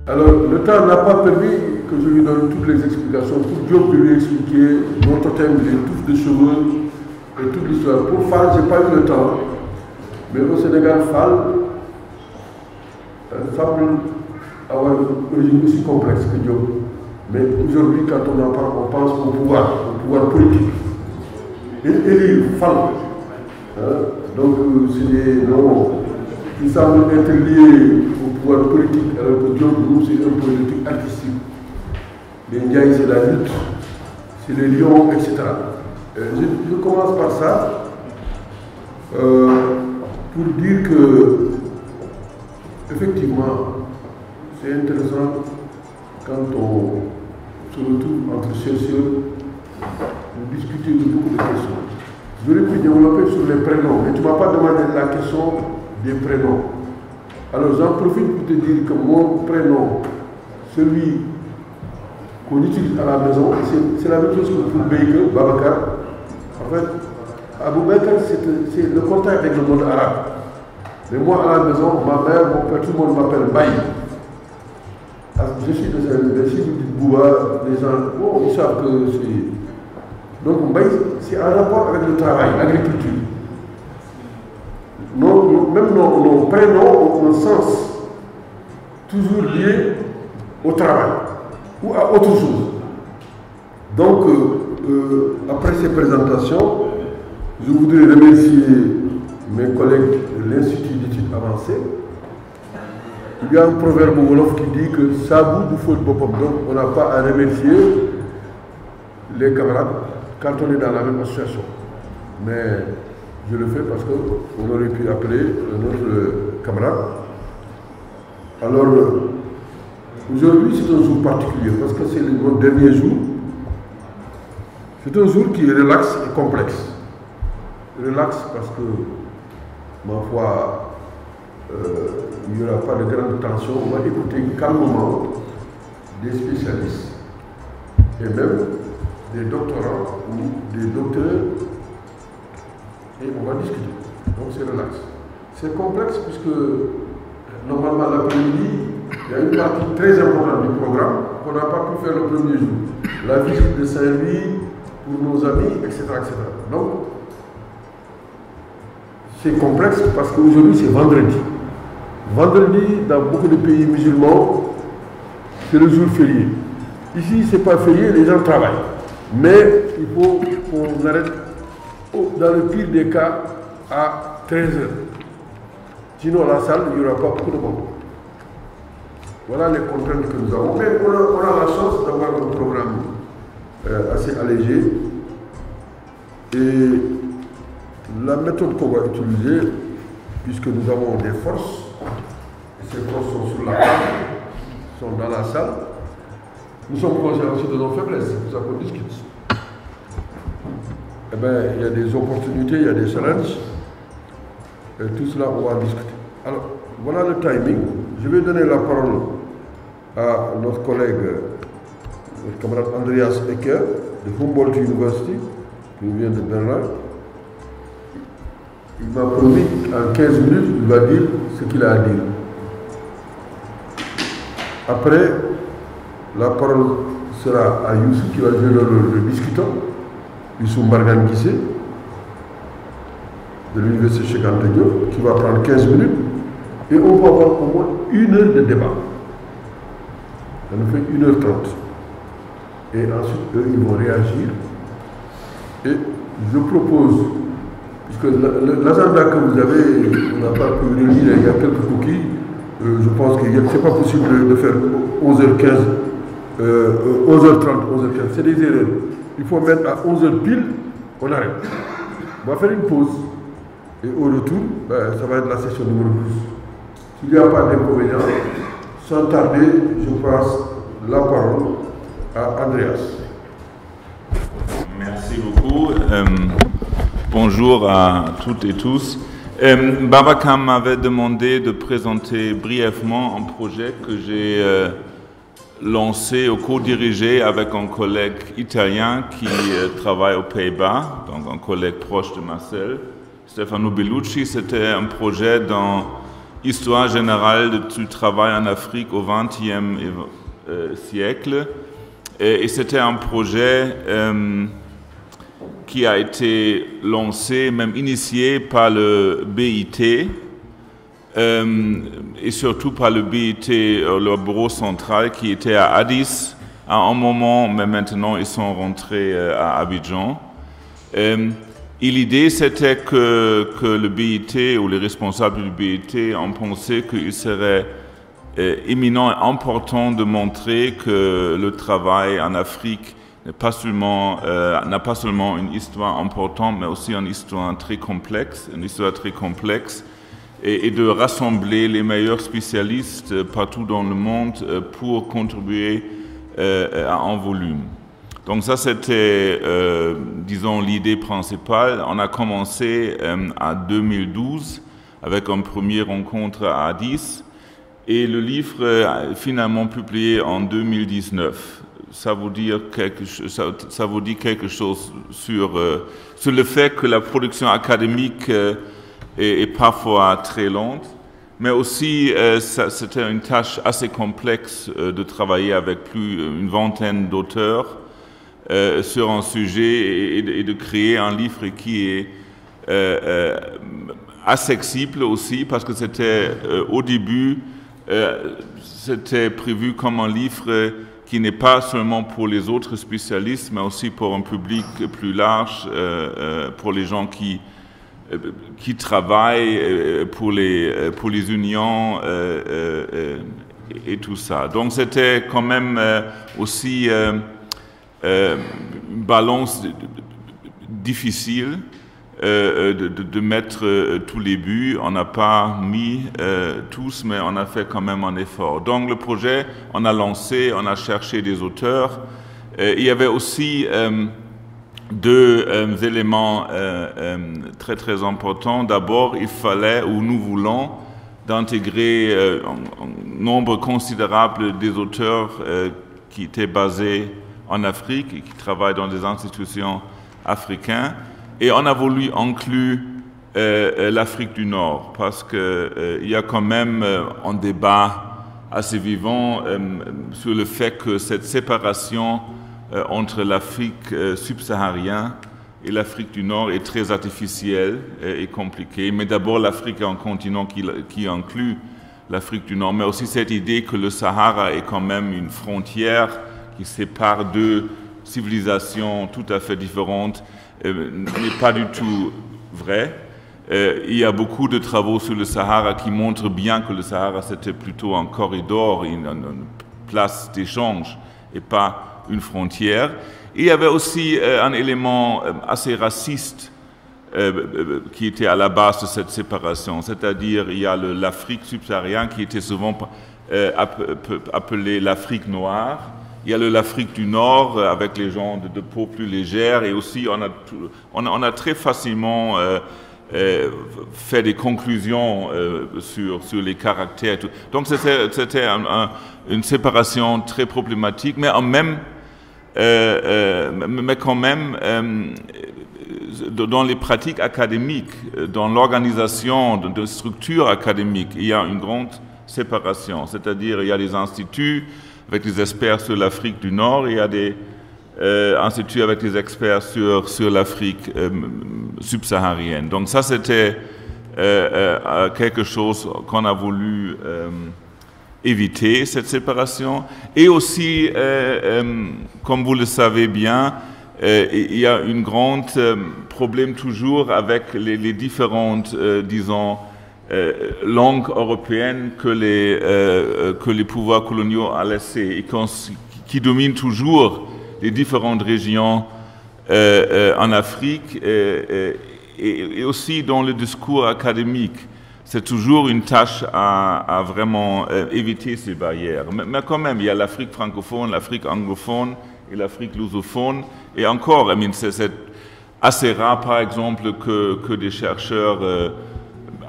Alors, le temps n'a pas permis que je lui donne toutes les explications. Pour Diop de lui expliquer notre thème, les touffes de cheveux et toute l'histoire. Pour Fall, je n'ai pas eu le temps. Mais au Sénégal, Fall semble avoir une origine aussi complexe que Diop. Mais aujourd'hui, quand on en parle, on pense au pouvoir politique. Et élire Fall. Donc, c'est des noms qui semblent être liés au pouvoir politique, alors que Diop, nous, c'est un politique artistique. Les Ndiaye, c'est la lutte, c'est les lions, etc. Je commence par ça, pour dire que, effectivement, c'est intéressant quand on se retrouve entre chercheurs pour discuter de beaucoup de questions. J'aurais pu développer sur les prénoms, mais tu ne m'as pas demandé la question des prénoms. Alors j'en profite pour te dire que mon prénom, celui qu'on utilise à la maison, c'est la même chose que pour Beyke, Babacar. En fait, Abou Bakr, c'est le contact avec le monde arabe. Mais moi, à la maison, ma mère, mon père, tout le monde m'appelle Baye. Je suis de Saint-Louis, si vous dites Bouba, les gens, oh, ils savent que c'est... Donc Baye, c'est en rapport avec le travail, l'agriculture. Même nos prénoms ont un sens toujours lié au travail ou à autre chose. Donc, après ces présentations, je voudrais remercier mes collègues de l'Institut d'études avancées. Il y a un proverbe wolof qui dit que Sabou du faut de Bopom. Donc, on n'a pas à remercier les camarades quand on est dans la même association. Mais je le fais parce qu'on aurait pu appeler notre camarade. Alors, aujourd'hui, c'est un jour particulier parce que c'est notre dernier jour. C'est un jour qui est relax et complexe. Relax parce que, ma foi, il n'y aura pas de grande tension. On va écouter calmement des spécialistes et même des doctorants ou des docteurs et on va discuter. Donc c'est relax. C'est complexe puisque normalement l'après-midi, il y a une partie très importante du programme qu'on n'a pas pu faire le premier jour. La visite de Saint-Louis pour nos amis, etc. etc. Donc c'est complexe parce qu'aujourd'hui c'est vendredi. Vendredi, dans beaucoup de pays musulmans, c'est le jour férié. Ici, ce n'est pas férié, les gens travaillent. Mais il faut qu'on arrête, dans le pire des cas, à 13h. Sinon, la salle, il n'y aura pas beaucoup de monde. Voilà les contraintes que nous avons. Mais on a la chance d'avoir un programme assez allégé. Et la méthode qu'on va utiliser, puisque nous avons des forces, et ces forces sont sur la table, sont dans la salle, nous sommes conscients aussi de nos faiblesses, c'est pour ça qu'on discute. Eh bien, il y a des opportunités, il y a des challenges, et tout cela, on va discuter. Alors, voilà le timing. Je vais donner la parole à notre collègue, notre camarade Andreas Ecker, de Humboldt University, qui vient de Berlin. Il m'a promis en 15 minutes, il va dire ce qu'il a à dire. Après, la parole sera à Youssou qui va jouer le rôle de discutant, Youssou Mbargane Guissé, de l'Université Cheikh Anta Diop, qui va prendre 15 minutes, et on va avoir au moins 1 heure de débat. Ça nous fait 1h30. Et ensuite, eux, ils vont réagir. Et je propose, puisque l'agenda que vous avez, on n'a pas pu le lire, il y a quelques cookies, je pense que ce n'est pas possible de faire 11h15, 11h30, 11h15, c'est des erreurs. Il faut mettre à 11h pile, on arrête. On va faire une pause. Et au retour, ça va être la session numéro 12. S'il n'y a pas d'inconvénient, sans tarder, je passe la parole à Andreas. Merci beaucoup. Bonjour à toutes et tous. Babacar m'avait demandé de présenter brièvement un projet que j'ai lancé ou co-dirigé avec un collègue italien qui travaille aux Pays-Bas, donc un collègue proche de Marcel, Stefano Bellucci. C'était un projet dans histoire générale du travail en Afrique au XXe siècle. Et c'était un projet qui a été lancé, même initié par le BIT, et surtout par le BIT, le bureau central qui était à Addis à un moment, mais maintenant ils sont rentrés à Abidjan. Et l'idée c'était que le BIT ou les responsables du BIT ont pensé qu'il serait éminent et important de montrer que le travail en Afrique n'a pas seulement une histoire importante, mais aussi une histoire très complexe, et de rassembler les meilleurs spécialistes partout dans le monde pour contribuer à un volume. Donc ça, c'était, disons, l'idée principale. On a commencé en 2012 avec une première rencontre à Addis, et le livre est finalement publié en 2019. Ça vous dit quelque chose sur le fait que la production académique est parfois très lente, mais aussi c'était une tâche assez complexe de travailler avec plus d'une vingtaine d'auteurs sur un sujet et de créer un livre qui est accessible aussi, parce que c'était au début, c'était prévu comme un livre qui n'est pas seulement pour les autres spécialistes, mais aussi pour un public plus large, pour les gens qui travaillent, pour les unions et tout ça. Donc c'était quand même aussi une balance difficile de mettre tous les buts. On n'a pas mis tous, mais on a fait quand même un effort. Donc le projet, on a lancé, on a cherché des auteurs. Il y avait aussi deux éléments très très importants. D'abord, il fallait, ou nous voulons, d'intégrer un nombre considérable des auteurs qui étaient basés en Afrique et qui travaillent dans des institutions africaines. Et on a voulu inclure l'Afrique du Nord, parce qu'il y a quand même un débat assez vivant sur le fait que cette séparation entre l'Afrique subsaharienne et l'Afrique du Nord est très artificielle et compliquée. Mais d'abord, l'Afrique est un continent qui inclut l'Afrique du Nord, mais aussi cette idée que le Sahara est quand même une frontière qui sépare deux civilisations tout à fait différentes, n'est pas du tout vrai. Il y a beaucoup de travaux sur le Sahara qui montrent bien que le Sahara c'était plutôt un corridor, une place d'échange et pas une frontière. Et il y avait aussi un élément assez raciste qui était à la base de cette séparation, c'est-à-dire il y a l'Afrique subsaharienne qui était souvent appelée l'Afrique noire. Il y a l'Afrique du Nord avec les gens de peau plus légère, et aussi on a très facilement fait des conclusions sur les caractères. Donc c'était une séparation très problématique, mais quand même dans les pratiques académiques, dans l'organisation de structures académiques, il y a une grande séparation. C'est-à-dire il y a des instituts avec des experts sur l'Afrique du Nord, et il y a des instituts avec des experts sur l'Afrique subsaharienne. Donc ça, c'était quelque chose qu'on a voulu éviter, cette séparation. Et aussi, comme vous le savez bien, il y a un grand problème toujours avec les différentes, disons, langues européennes que les pouvoirs coloniaux ont laissées et qui dominent toujours les différentes régions en Afrique et aussi dans le discours académique. C'est toujours une tâche à vraiment éviter ces barrières. Mais quand même, il y a l'Afrique francophone, l'Afrique anglophone et l'Afrique lusophone. Et encore, c'est assez rare, par exemple, que des chercheurs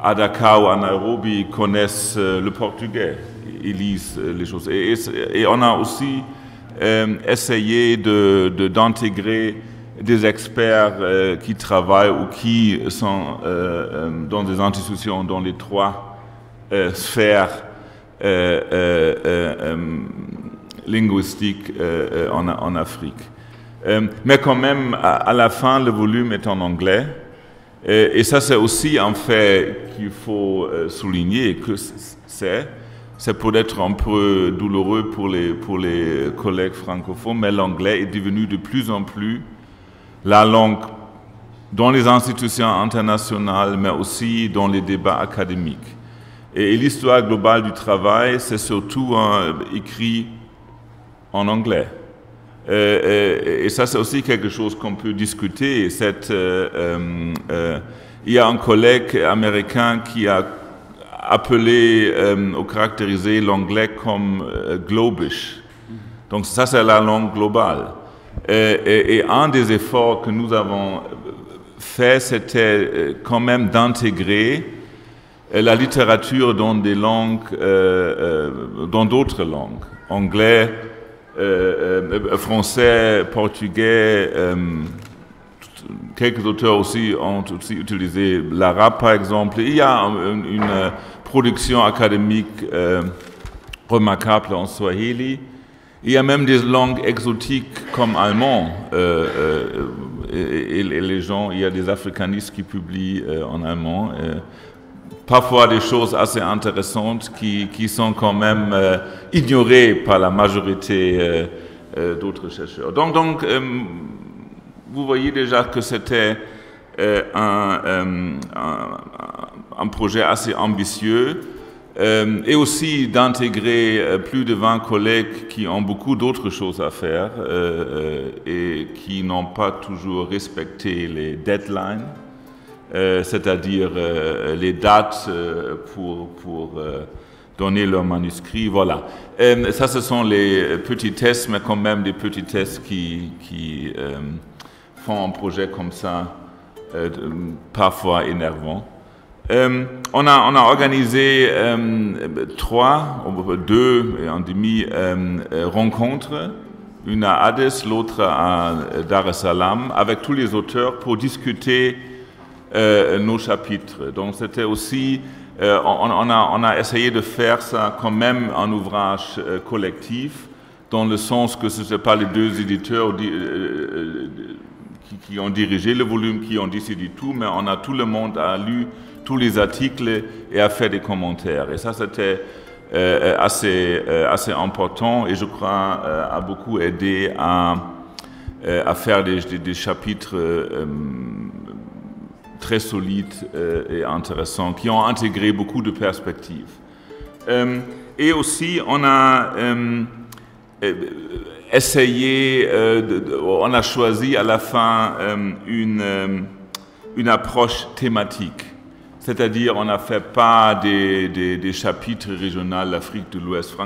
à Dakar ou à Nairobi connaissent le portugais, ils lisent les choses. Et on a aussi essayé d'intégrer des experts qui travaillent ou qui sont dans des institutions dans les trois sphère linguistique en Afrique. Mais quand même, à la fin, le volume est en anglais. Et ça, c'est aussi un fait qu'il faut souligner, que c'est peut-être un peu douloureux pour les collègues francophones, mais l'anglais est devenu de plus en plus la langue dans les institutions internationales, mais aussi dans les débats académiques. Et l'histoire globale du travail, c'est surtout écrit en anglais. Et ça, c'est aussi quelque chose qu'on peut discuter. Il y a un collègue américain qui a appelé ou caractérisé l'anglais comme globish. Donc ça, c'est la langue globale. Et un des efforts que nous avons fait, c'était quand même d'intégrer la littérature dans des langues, dans d'autres langues, anglais, français, portugais. Quelques auteurs aussi ont aussi utilisé l'arabe, par exemple. Il y a une production académique remarquable en swahili. Il y a même des langues exotiques comme allemand. Et les gens, il y a des africanistes qui publient en allemand. Parfois des choses assez intéressantes qui sont quand même ignorées par la majorité d'autres chercheurs. Donc vous voyez déjà que c'était un projet assez ambitieux et aussi d'intégrer plus de 20 collègues qui ont beaucoup d'autres choses à faire et qui n'ont pas toujours respecté les deadlines. C'est-à-dire les dates pour donner leur manuscrit, voilà. Ça, ce sont les petits tests, mais quand même des petits tests qui font un projet comme ça, parfois énervant. On a organisé 2,5 rencontres, une à Addis, l'autre à Dar es Salaam, avec tous les auteurs pour discuter nos chapitres. Donc c'était aussi, on a essayé de faire ça quand même un ouvrage collectif, dans le sens que ce n'est pas les deux éditeurs qui ont dirigé le volume, qui ont décidé tout, mais tout le monde a lu tous les articles et a fait des commentaires. Et ça, c'était assez important et je crois a beaucoup aidé à faire des chapitres très solides et intéressants, qui ont intégré beaucoup de perspectives. Et aussi, on a essayé, on a choisi à la fin une approche thématique. C'est-à-dire, on n'a fait pas des chapitres régionaux, l'Afrique de l'Ouest,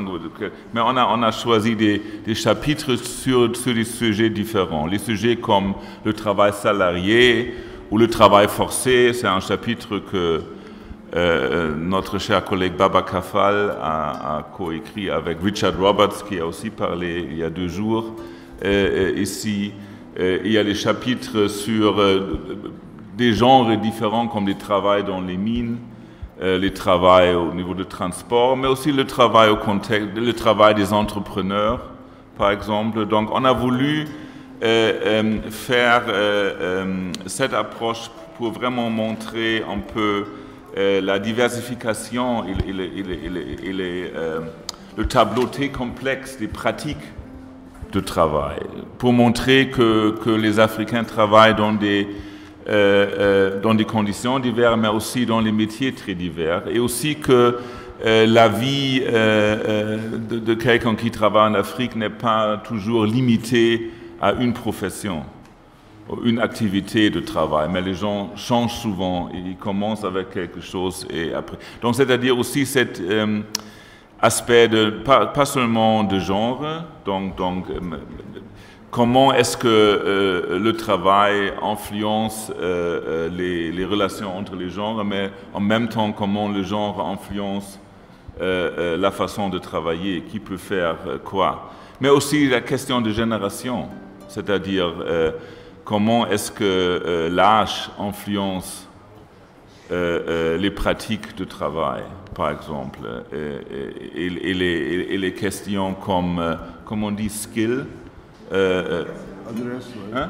mais on a choisi des chapitres sur des sujets différents. Les sujets comme le travail salarié ou le travail forcé, c'est un chapitre que notre cher collègue Baba Kafal a coécrit avec Richard Roberts, qui a aussi parlé il y a 2 jours ici. Il y a les chapitres sur des genres différents comme les travails dans les mines, les travails au niveau du transport, mais aussi le travail au contexte, le travail des entrepreneurs, par exemple. Donc on a voulu faire cette approche pour vraiment montrer un peu la diversification et le tableau très complexe des pratiques de travail, pour montrer que les Africains travaillent dans des conditions diverses, mais aussi dans les métiers très divers, et aussi que la vie de quelqu'un qui travaille en Afrique n'est pas toujours limitée à une profession, une activité de travail, mais les gens changent souvent, et ils commencent avec quelque chose et après. Donc c'est-à-dire aussi cet aspect pas seulement de genre, donc comment est-ce que le travail influence les relations entre les genres, mais en même temps comment le genre influence la façon de travailler, qui peut faire quoi. Mais aussi la question de génération, c'est-à-dire comment est-ce que l'âge influence les pratiques de travail, par exemple, et les questions comme on dit, skill. Adresse, ouais. Hein?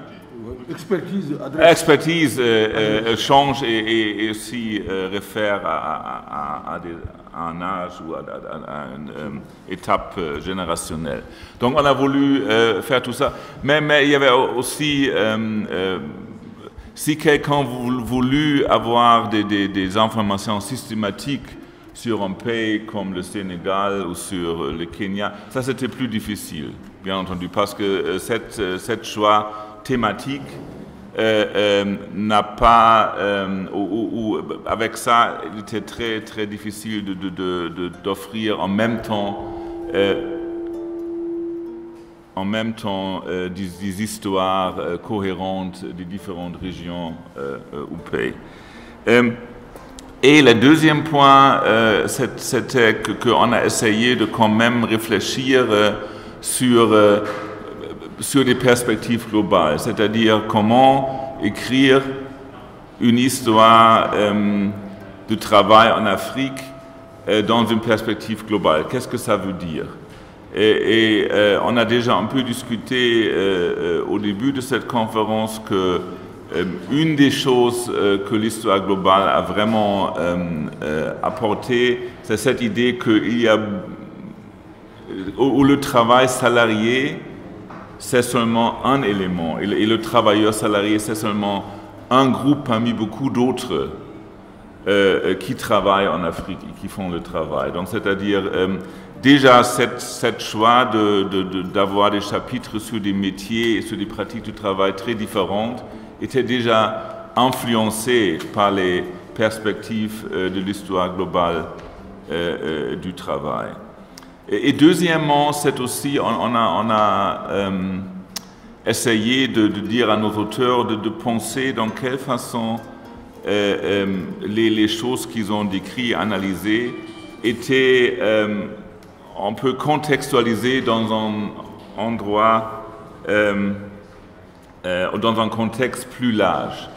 Expertise, adresse. Expertise change et aussi réfère à un âge ou à une étape générationnelle. Donc on a voulu faire tout ça. Mais il y avait aussi, si quelqu'un voulu avoir des informations systématiques sur un pays comme le Sénégal ou sur le Kenya, ça c'était plus difficile, bien entendu, parce que cette choix thématique n'a pas, avec ça, il était très très difficile d'offrir en même temps des histoires cohérentes des différentes régions ou pays. Et le deuxième point, c'était qu'on a essayé de quand même réfléchir sur des perspectives globales, c'est-à-dire comment écrire une histoire de travail en Afrique dans une perspective globale. Qu'est-ce que ça veut dire? Et on a déjà un peu discuté au début de cette conférence que une des choses que l'histoire globale a vraiment apporté, c'est cette idée qu'il y a où le travail salarié c'est seulement un élément, et le travailleur salarié, c'est seulement un groupe parmi beaucoup d'autres qui travaillent en Afrique et qui font le travail. Donc, c'est-à-dire, déjà, cette choix d'avoir des chapitres sur des métiers et sur des pratiques du travail très différentes était déjà influencé par les perspectives de l'histoire globale du travail. Et deuxièmement, c'est aussi, on a essayé de dire à nos auteurs de penser dans quelle façon les choses qu'ils ont décrites, analysées, étaient un peu contextualisées dans un endroit, dans un contexte plus large.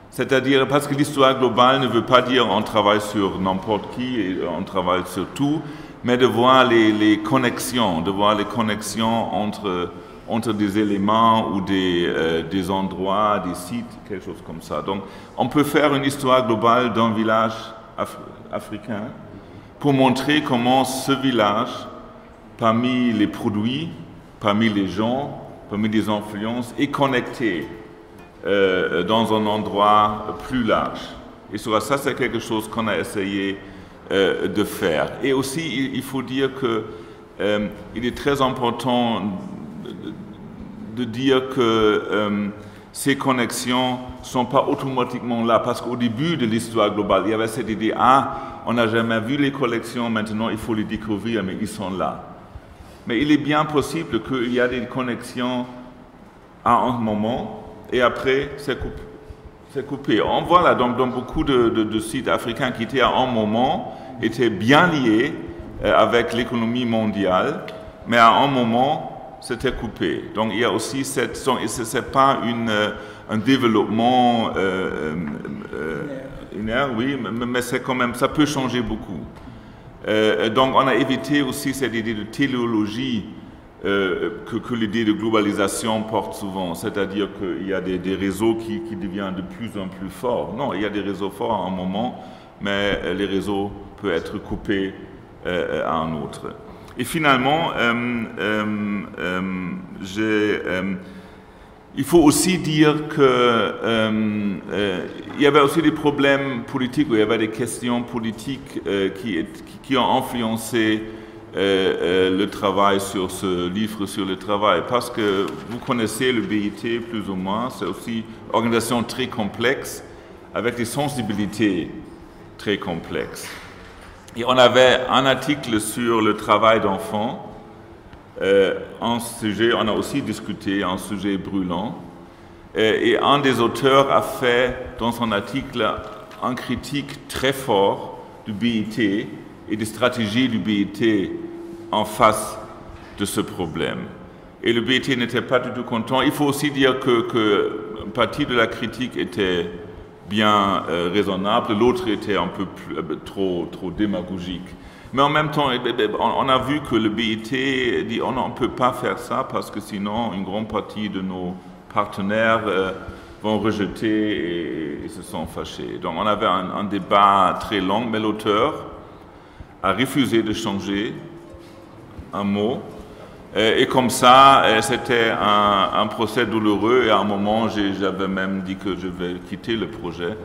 C'est-à-dire, parce que l'histoire globale ne veut pas dire on travaille sur n'importe qui et on travaille sur tout, mais de voir les connexions, entre des éléments ou des endroits, des sites, quelque chose comme ça. Donc, on peut faire une histoire globale d'un village africain pour montrer comment ce village, parmi les produits, parmi les gens, parmi les influences, est connecté dans un endroit plus large. Et sur ça, c'est quelque chose qu'on a essayé de faire. Et aussi, il faut dire qu'il est très important de dire que ces connexions ne sont pas automatiquement là, parce qu'au début de l'histoire globale, il y avait cette idée, on n'a jamais vu les collections, maintenant il faut les découvrir, mais ils sont là. Mais il est bien possible qu'il y a des connexions à un moment, et après, c'est coupé. On voit là donc dans beaucoup de sites africains qui étaient à un moment, étaient bien liés avec l'économie mondiale, mais à un moment, c'était coupé. Donc il y a aussi c'est pas un développement linéaire, oui, mais c'est quand même, ça peut changer beaucoup. Donc on a évité aussi cette idée de téléologie que l'idée de globalisation porte souvent, c'est-à-dire qu'il y a des réseaux qui deviennent de plus en plus forts. Non, il y a des réseaux forts à un moment, mais les réseaux peuvent être coupés à un autre. Et finalement, il faut aussi dire qu'il y avait aussi des problèmes politiques, il y avait des questions politiques qui ont influencé le travail sur ce livre sur le travail, parce que vous connaissez le BIT plus ou moins, c'est aussi une organisation très complexe, avec des sensibilités très complexes. Et on avait un article sur le travail d'enfants, un sujet, on a aussi discuté, un sujet brûlant, et un des auteurs a fait dans son article une critique très forte du BIT et des stratégies du BIT en face de ce problème. Et le BIT n'était pas du tout content. Il faut aussi dire que une partie de la critique était bien raisonnable, l'autre était un peu trop démagogique. Mais en même temps, on a vu que le BIT dit on ne peut pas faire ça parce que sinon une grande partie de nos partenaires vont rejeter et se sont fâchés. Donc on avait un débat très long, mais l'auteur a refusé de changer un mot. Et comme ça, c'était un procès douloureux et à un moment, j'avais même dit que je vais quitter le projet.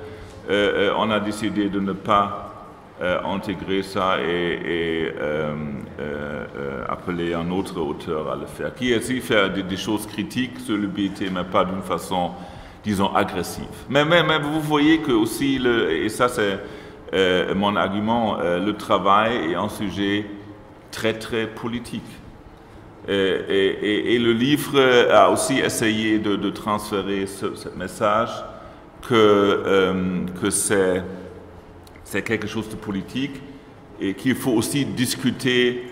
On a décidé de ne pas intégrer ça et appeler un autre auteur à le faire, qui aussi fait des choses critiques sur le BIT, mais pas d'une façon, disons, agressive. Mais vous voyez que aussi, et ça c'est mon argument, le travail est un sujet très très politique. Et le livre a aussi essayé de transférer ce message que c'est quelque chose de politique et qu'il faut aussi discuter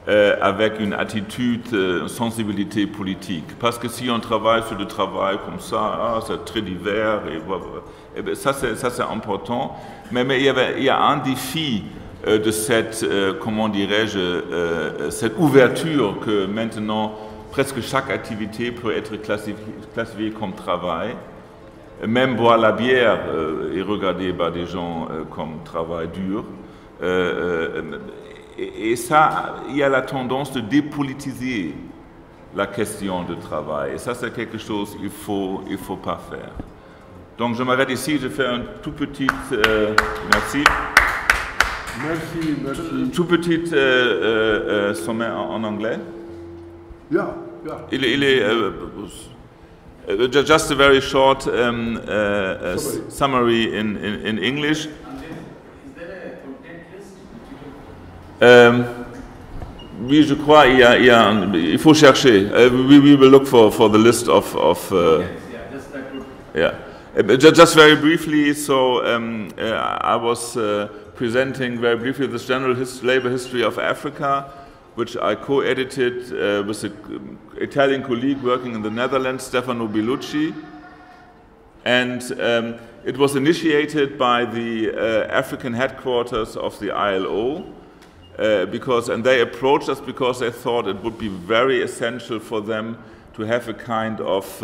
avec une attitude, une sensibilité politique. Parce que si on travaille sur le travail comme ça, c'est très divers, et bien ça c'est important. Mais il y a un défi de cette, comment dirais-je, cette ouverture que maintenant presque chaque activité peut être classifiée comme travail. Même boire la bière est regardé par des gens comme travail dur. Et ça, il y a la tendance de dépolitiser la question du travail. Et ça, c'est quelque chose qu'il ne faut pas faire. Donc, je m'arrête ici. Je fais un tout petit... merci. Merci. Tout petit sommet en anglais. Yeah. Il est just a very short summary in English. Is there a content list? Oui, je crois il faut chercher. We will look for the list of Yeah, just that would. yeah. Just very briefly, so I was presenting very briefly this general labor history of Africa, which I co-edited with an Italian colleague working in the Netherlands, Stefano Bellucci. And it was initiated by the African headquarters of the ILO, and they approached us because they thought it would be very essential for them to have a kind of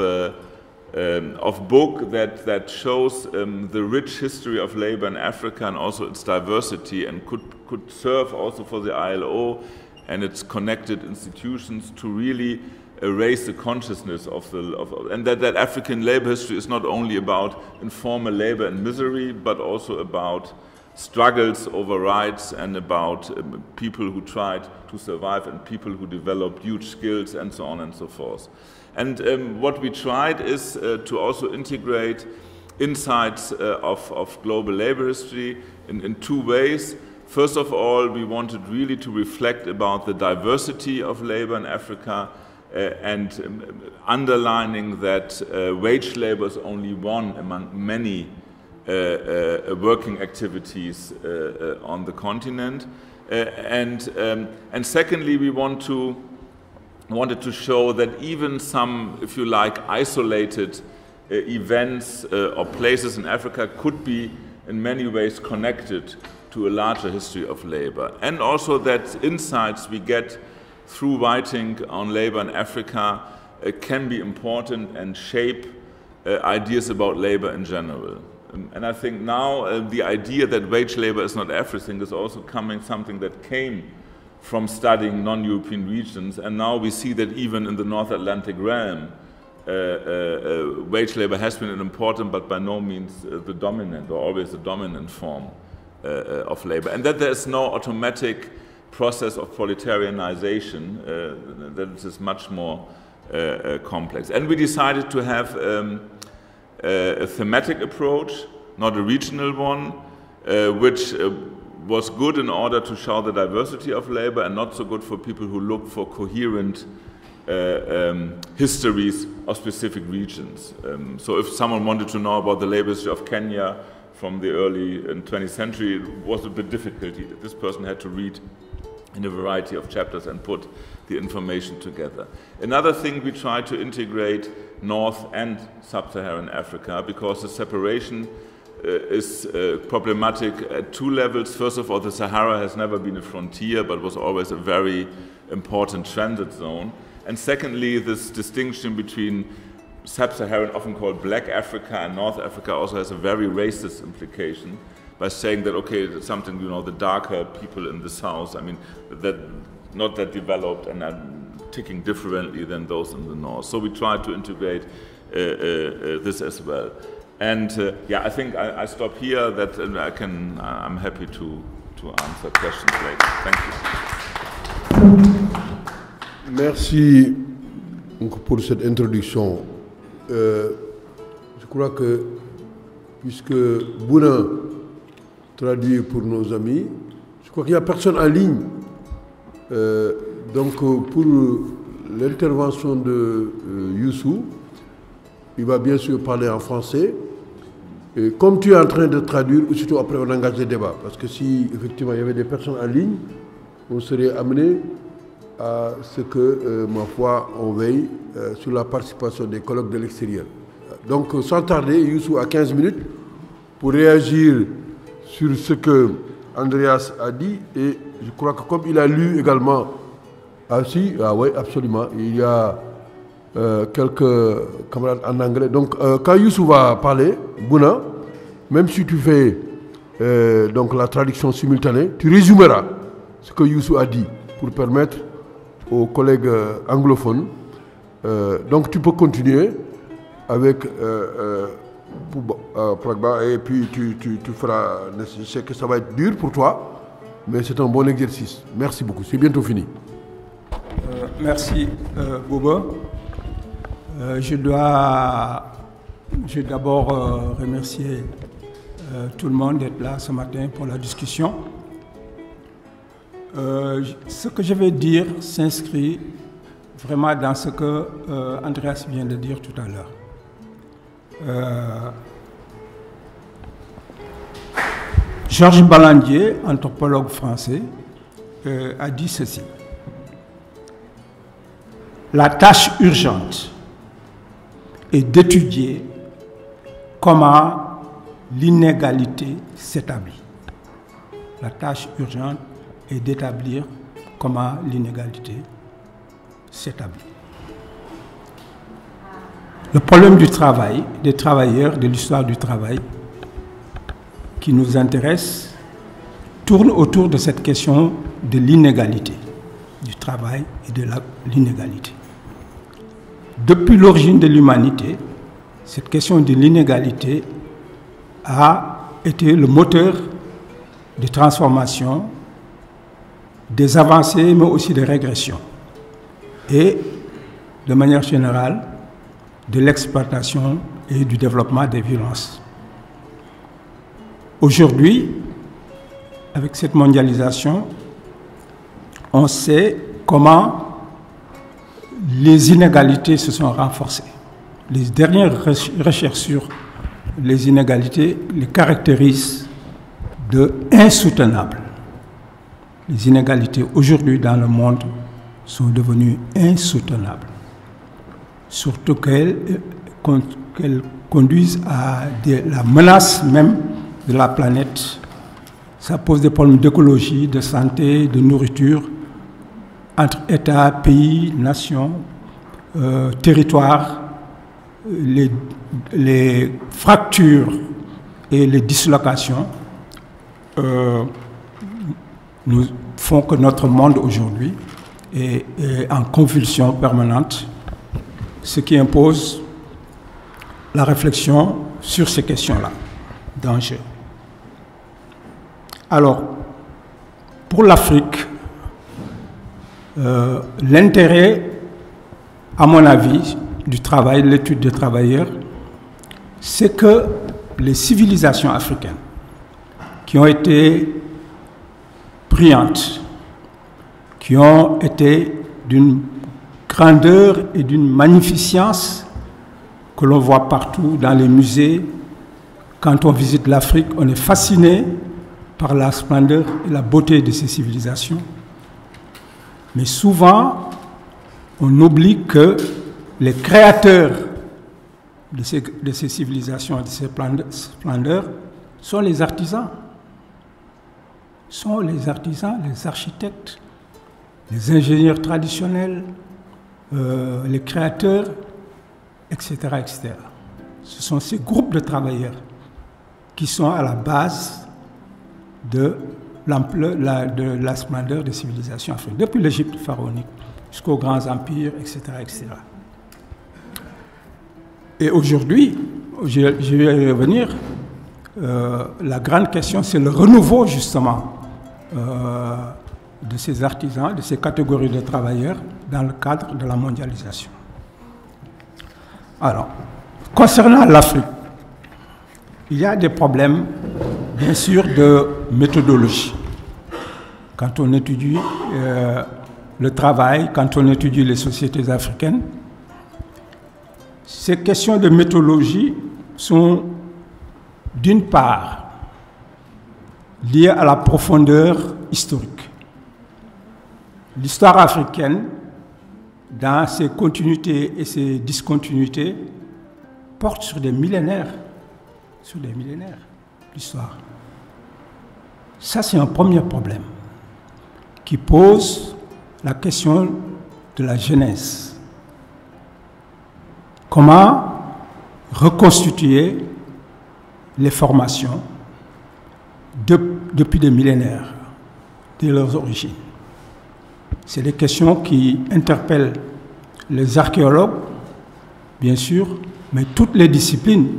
book that shows the rich history of labor in Africa and also its diversity, and could serve also for the ILO and its connected institutions to really raise the consciousness and that African labor history is not only about informal labor and misery, but also about struggles over rights and about people who tried to survive and people who developed huge skills and so on and so forth. And what we tried is to also integrate insights of global labor history in two ways. First of all, we wanted really to reflect about the diversity of labor in Africa and underlining that wage labor is only one among many working activities on the continent. And secondly, we wanted to show that even some, if you like, isolated events or places in Africa could be in many ways connected to a larger history of labor. And also that insights we get through writing on labor in Africa can be important and shape ideas about labor in general. And I think now the idea that wage labor is not everything is also something that came from studying non-European regions, and now we see that even in the North Atlantic realm, wage labor has been an important but by no means the dominant or always the dominant form of labor, and that there is no automatic process of proletarianization, that it is much more complex. And we decided to have a thematic approach, not a regional one, which was good in order to show the diversity of labor and not so good for people who look for coherent histories of specific regions. So if someone wanted to know about the labor history of Kenya from the early 20th century, it was a bit difficult. This person had to read in a variety of chapters and put the information together. Another thing, we tried to integrate North and Sub-Saharan Africa, because the separation is problematic at two levels. First of all, the Sahara has never been a frontier, but was always a very important transit zone. And secondly, this distinction between Sub-Saharan, often called Black Africa, and North Africa also has a very racist implication by saying that, okay, something, you know, the darker people in the south, I mean, that not that developed and are ticking differently than those in the north. So we try to integrate this as well. And yeah, I think I stop here. That I'm happy to answer questions later. Thank you. Merci pour cette introduction. Je crois que, puisque Bouna traduit pour nos amis, je crois qu'il n'y a personne en ligne. Donc, pour l'intervention de Youssou, il va bien sûr parler en français. Et comme tu es en train de traduire, aussitôt après on engage les débats. Parce que si effectivement il y avait des personnes en ligne, on serait amené à ce que, ma foi, on veille sur la participation des collègues de l'extérieur. Donc, sans tarder, Youssou a 15 minutes pour réagir sur ce que Andreas a dit. Et je crois que comme il a lu également, oui, absolument, il y a quelques camarades en anglais. Donc, quand Youssou va parler, Bouna, même si tu fais donc la traduction simultanée, tu résumeras ce que Youssou a dit pour permettre aux collègues anglophones. Donc, tu peux continuer avec Pragba et puis tu feras. Je sais que ça va être dur pour toi, mais c'est un bon exercice. Merci beaucoup. C'est bientôt fini. Merci, Boba. Je dois d'abord remercier tout le monde d'être là ce matin pour la discussion. Ce que je vais dire s'inscrit vraiment dans ce que Andreas vient de dire tout à l'heure. Georges Balandier, anthropologue français, a dit ceci. La tâche urgente est d'étudier comment l'inégalité s'établit. La tâche urgente est d'établir comment l'inégalité s'établit. Le problème du travail, des travailleurs, de l'histoire du travail qui nous intéresse, tourne autour de cette question de l'inégalité, du travail et de l'inégalité. Depuis l'origine de l'humanité, cette question de l'inégalité a été le moteur de transformation, des avancées, mais aussi des régressions. Et, de manière générale, de l'exploitation et du développement des violences. Aujourd'hui, avec cette mondialisation, on sait comment les inégalités se sont renforcées. Les dernières recherches sur les inégalités les caractérisent de insoutenables. Les inégalités aujourd'hui dans le monde sont devenues insoutenables. Surtout qu'elles conduisent à la menace même de la planète. Ça pose des problèmes d'écologie, de santé, de nourriture, entre États, pays, nations, territoires. Les fractures et les dislocations nous font que notre monde aujourd'hui est en convulsion permanente, ce qui impose la réflexion sur ces questions-là d'enjeux. Alors, pour l'Afrique, l'intérêt, à mon avis, du travail, l'étude des travailleurs, c'est que les civilisations africaines qui ont été brillantes, qui ont été d'une grandeur et d'une magnificence que l'on voit partout dans les musées. Quand on visite l'Afrique, on est fasciné par la splendeur et la beauté de ces civilisations. Mais souvent, on oublie que les créateurs de ces civilisations, de ces splendeurs, sont les artisans. Sont les artisans, les architectes, les ingénieurs traditionnels, les créateurs, etc., etc. Ce sont ces groupes de travailleurs qui sont à la base de la splendeur des civilisations africaines, depuis l'Égypte pharaonique jusqu'aux grands empires, etc., etc. Et aujourd'hui, je vais y revenir, la grande question, c'est le renouveau, justement, de ces artisans, de ces catégories de travailleurs dans le cadre de la mondialisation. Alors, concernant l'Afrique, il y a des problèmes, bien sûr, de méthodologie. Quand on étudie le travail, quand on étudie les sociétés africaines, ces questions de méthodologie sont, d'une part, liées à la profondeur historique. L'histoire africaine, dans ses continuités et ses discontinuités, porte sur des millénaires d'histoire. Ça, c'est un premier problème qui pose la question de la genèse. Comment reconstituer les formations depuis des millénaires, dès leurs origines? C'est des questions qui interpellent les archéologues, bien sûr, mais toutes les disciplines,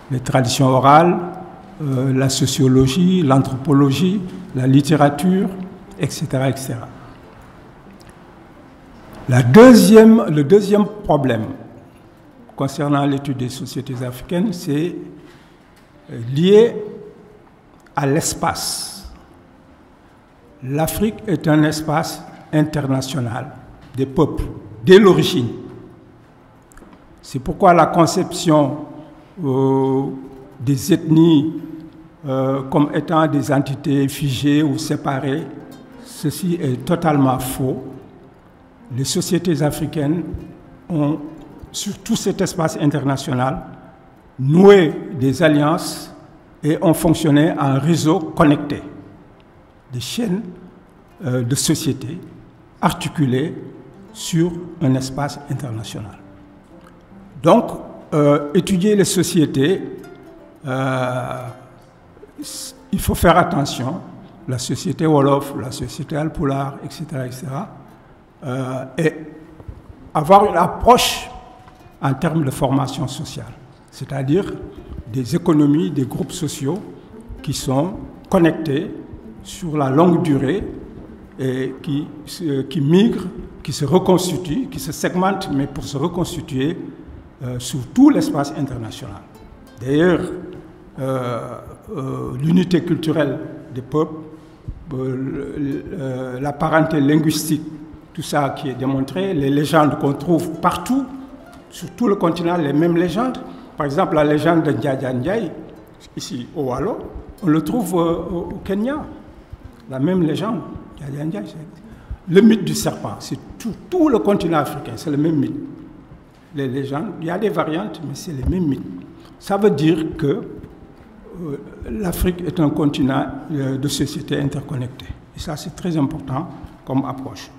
les traditions orales, la sociologie, l'anthropologie, la littérature, etc., etc. Le deuxième problème concernant l'étude des sociétés africaines, c'est lié à l'espace. L'Afrique est un espace international des peuples, dès l'origine. C'est pourquoi la conception des ethnies comme étant des entités figées ou séparées, ceci est totalement faux. Les sociétés africaines ont, sur tout cet espace international, noué des alliances et ont fonctionné en réseau connecté, des chaînes de sociétés articulées sur un espace international. Donc, étudier les sociétés, il faut faire attention, la société Wolof, la société Alpulaar, etc., etc., et avoir une approche en termes de formation sociale, c'est-à-dire des économies, des groupes sociaux qui sont connectés sur la longue durée et qui migrent, qui se reconstituent, qui se segmentent, mais pour se reconstituer sur tout l'espace international. D'ailleurs, l'unité culturelle des peuples, la parenté linguistique, tout ça qui est démontré, les légendes qu'on trouve partout, sur tout le continent, les mêmes légendes. Par exemple, la légende de Ndjadja Ndiaye, ici au Wallo, on le trouve au Kenya. La même légende, Ndjadja Ndiaye. Le mythe du serpent, c'est tout le continent africain, c'est le même mythe. Les légendes, il y a des variantes, mais c'est les mêmes mythes. Ça veut dire que l'Afrique est un continent de sociétés interconnectées. Et ça, c'est très important comme approche.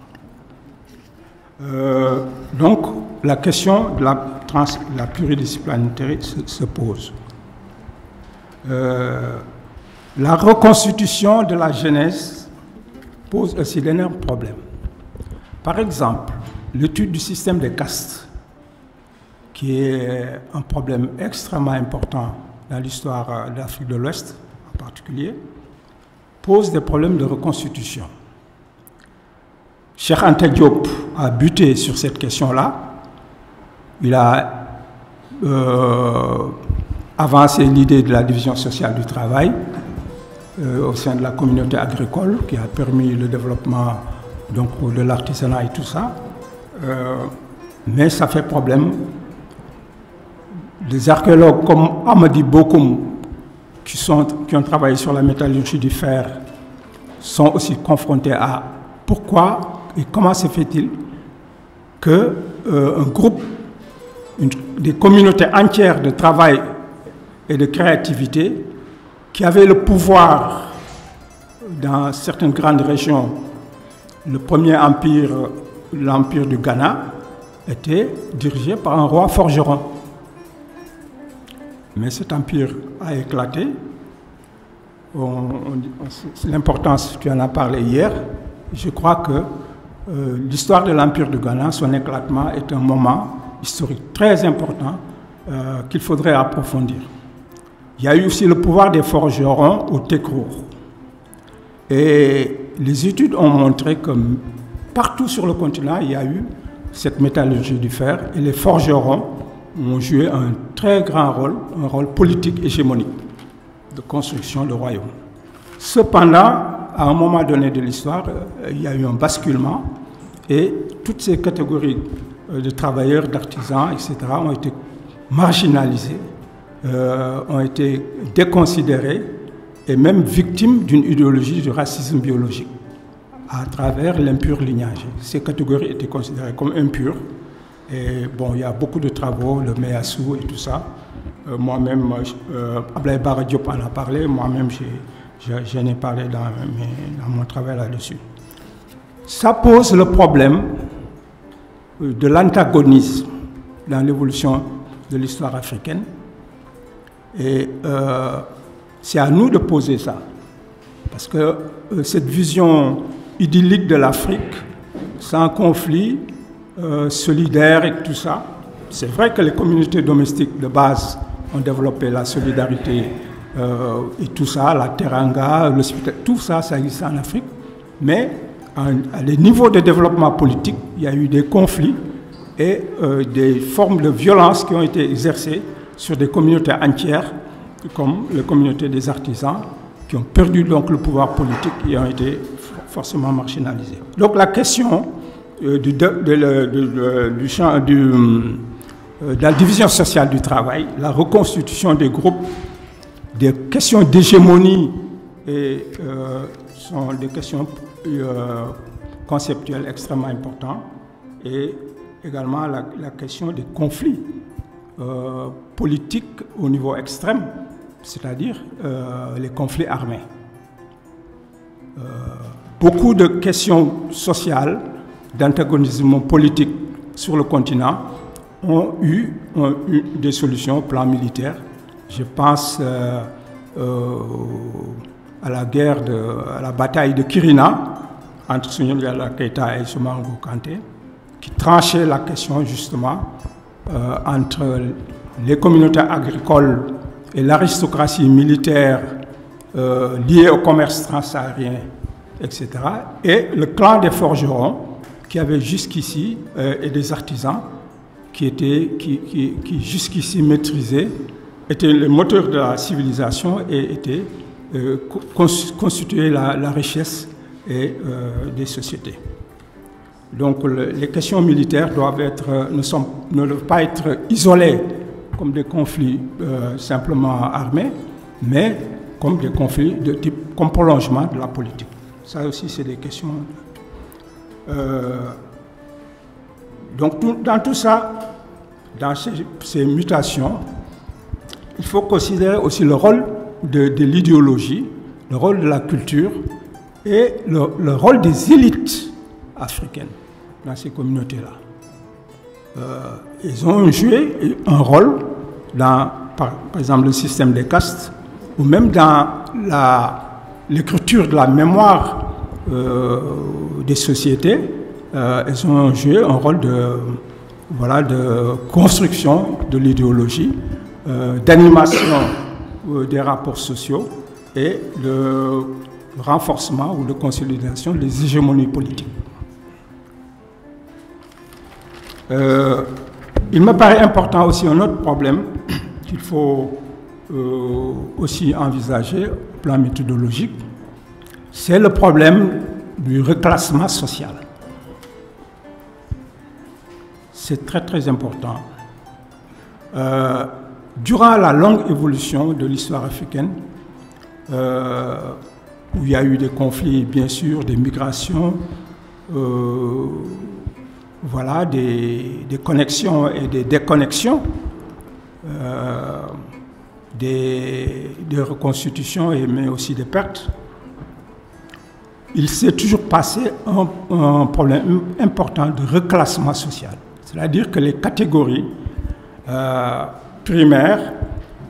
Donc, la question de la pluridisciplinarité se pose. La reconstitution de la genèse pose aussi d'énormes problèmes. Par exemple, l'étude du système des castes, qui est un problème extrêmement important dans l'histoire de l'Afrique de l'Ouest en particulier, pose des problèmes de reconstitution. Cheikh Anta Diop a buté sur cette question-là. Il a avancé l'idée de la division sociale du travail au sein de la communauté agricole, qui a permis le développement donc, de l'artisanat et tout ça. Mais ça fait problème. Des archéologues comme Amadi Bokoum, qui ont travaillé sur la métallurgie du fer, sont aussi confrontés à pourquoi et comment se fait-il qu'un groupe, des communautés entières de travail et de créativité qui avait le pouvoir dans certaines grandes régions. Le premier empire, l'empire du Ghana, était dirigé par un roi forgeron. Mais cet empire a éclaté. L'importance, tu en as parlé hier. Je crois que l'histoire de l'empire du Ghana, son éclatement, est un moment historique très important qu'il faudrait approfondir. Il y a eu aussi le pouvoir des forgerons au Tekrour. Et les études ont montré que partout sur le continent, il y a eu cette métallurgie du fer et les forgerons ont joué un très grand rôle, un rôle politique hégémonique de construction de royaume. Cependant, à un moment donné de l'histoire, il y a eu un basculement et toutes ces catégories de travailleurs, d'artisans, etc. ont été marginalisées, ont été déconsidérées et même victimes d'une idéologie du racisme biologique à travers l'impur lignage. Ces catégories étaient considérées comme impures. Et bon, il y a beaucoup de travaux, le Meyassou et tout ça. Moi-même, Ablaye Bara Diop en a parlé, moi-même j'en ai parlé dans mon travail là-dessus. Ça pose le problème de l'antagonisme dans l'évolution de l'histoire africaine. Et c'est à nous de poser ça. Parce que cette vision idyllique de l'Afrique, sans conflit, solidaire et tout ça, c'est vrai que les communautés domestiques de base ont développé la solidarité et tout ça, la teranga, l'hospitalité, tout ça, ça existe en Afrique. Mais à des niveaux de développement politique, il y a eu des conflits et des formes de violence qui ont été exercées sur des communautés entières, comme les communautés des artisans, qui ont perdu donc le pouvoir politique et ont été forcément marginalisés. Donc la question de la division sociale du travail, la reconstitution des groupes, des questions d'hégémonie sont des questions conceptuelles extrêmement importantes et également la question des conflits politiques au niveau extrême, c'est-à-dire les conflits armés. Beaucoup de questions sociales, d'antagonisme politique sur le continent ont eu des solutions au plan militaire. Je pense à la bataille de Kirina entre Sundiata Keita et Soumaoro Kanté, qui tranchait la question justement entre les communautés agricoles et l'aristocratie militaire liée au commerce transsaharien, etc. Et le clan des forgerons qui avait jusqu'ici, et des artisans qui jusqu'ici maîtrisaient, étaient les moteurs de la civilisation et étaient constituaient la richesse des sociétés. Donc les questions militaires ne doivent pas être isolées comme des conflits simplement armés, mais comme des conflits de type comme prolongement de la politique. Ça aussi, c'est des questions. Donc dans tout ça, dans ces mutations, il faut considérer aussi le rôle de l'idéologie, le rôle de la culture et le rôle des élites africaines dans ces communautés-là. Ils ont joué un rôle dans, par exemple, le système des castes ou même dans l'écriture de la mémoire des sociétés. Ils ont joué un rôle de construction de l'idéologie, d'animation des rapports sociaux et de renforcement ou de consolidation des hégémonies politiques. Il me paraît important aussi un autre problème qu'il faut aussi envisager au plan méthodologique, c'est le problème du reclassement social. C'est très très important. Durant la longue évolution de l'histoire africaine, où il y a eu des conflits, bien sûr, des migrations, des connexions et des déconnexions, de reconstitution, mais aussi des pertes, il s'est toujours passé un problème important de reclassement social. C'est-à-dire que les catégories primaires,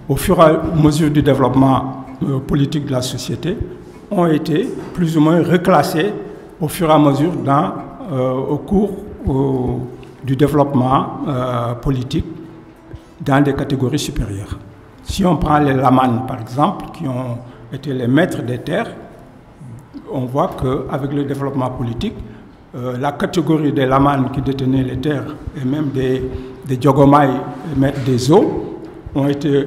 au fur et à mesure du développement politique de la société, ont été plus ou moins reclassées au fur et à mesure au cours du développement politique dans des catégories supérieures. Si on prend les Laman, par exemple, qui ont été les maîtres des terres, on voit qu'avec le développement politique, la catégorie des Laman qui détenaient les terres et même des Diogomaï, les maîtres des eaux, ont été,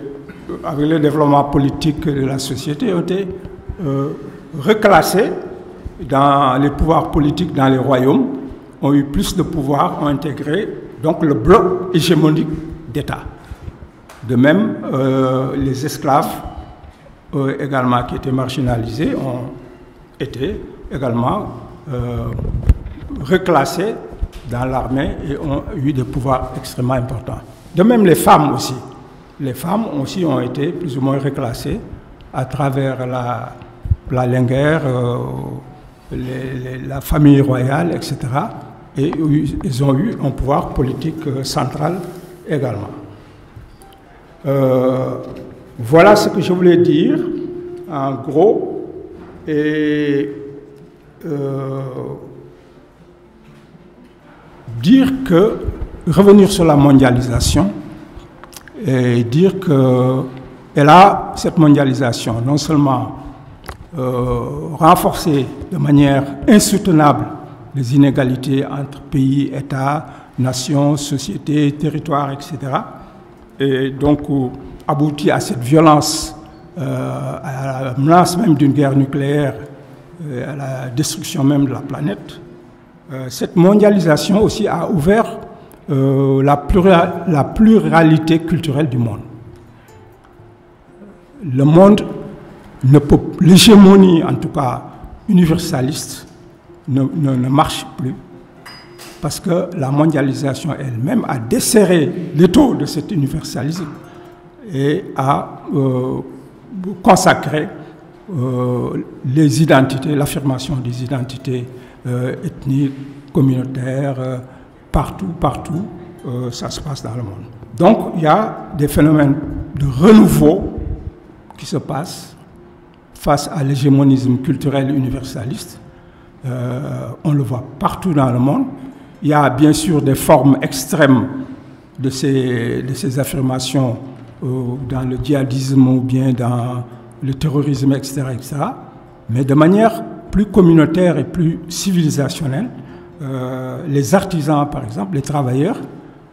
avec le développement politique de la société, ont été reclassés dans les pouvoirs politiques dans les royaumes, ont eu plus de pouvoir, ont intégré donc le bloc hégémonique d'État. De même, les esclaves également qui étaient marginalisés ont été également reclassés dans l'armée et ont eu des pouvoirs extrêmement importants. De même, les femmes aussi. Les femmes aussi ont été plus ou moins reclassées à travers la linguère, la famille royale, etc. Et ils ont eu un pouvoir politique central également. Voilà ce que je voulais dire en gros. Et dire que, revenir sur la mondialisation et dire que cette mondialisation, non seulement renforcé de manière insoutenable les inégalités entre pays, États, nations, sociétés, territoires, etc., et donc aboutit à cette violence, à la menace même d'une guerre nucléaire, à la destruction même de la planète. Cette mondialisation aussi a ouvert la pluralité culturelle du monde. Le monde ne peut, l'hégémonie en tout cas universaliste ne marche plus parce que la mondialisation elle-même a desserré l'étau de cet universalisme et a consacré les identités, l'affirmation des identités ethniques, communautaires, partout, ça se passe dans le monde. Donc il y a des phénomènes de renouveau qui se passent face à l'hégémonisme culturel universaliste. On le voit partout dans le monde. Il y a bien sûr des formes extrêmes de ces affirmations dans le djihadisme ou bien dans le terrorisme, etc., etc. Mais de manière plus communautaire et plus civilisationnelle, les artisans, par exemple, les travailleurs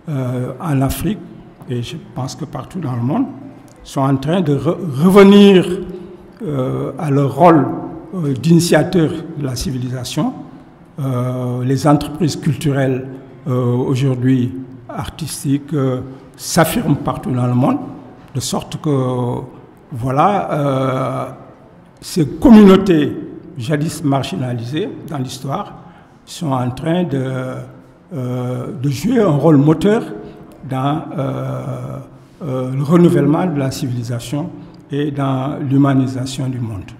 en Afrique, et je pense que partout dans le monde, sont en train de revenir à leur rôle d'initiateur de la civilisation. Les entreprises culturelles aujourd'hui artistiques s'affirment partout dans le monde, de sorte que voilà, ces communautés jadis marginalisées dans l'histoire sont en train de jouer un rôle moteur dans le renouvellement de la civilisation et dans l'humanisation du monde.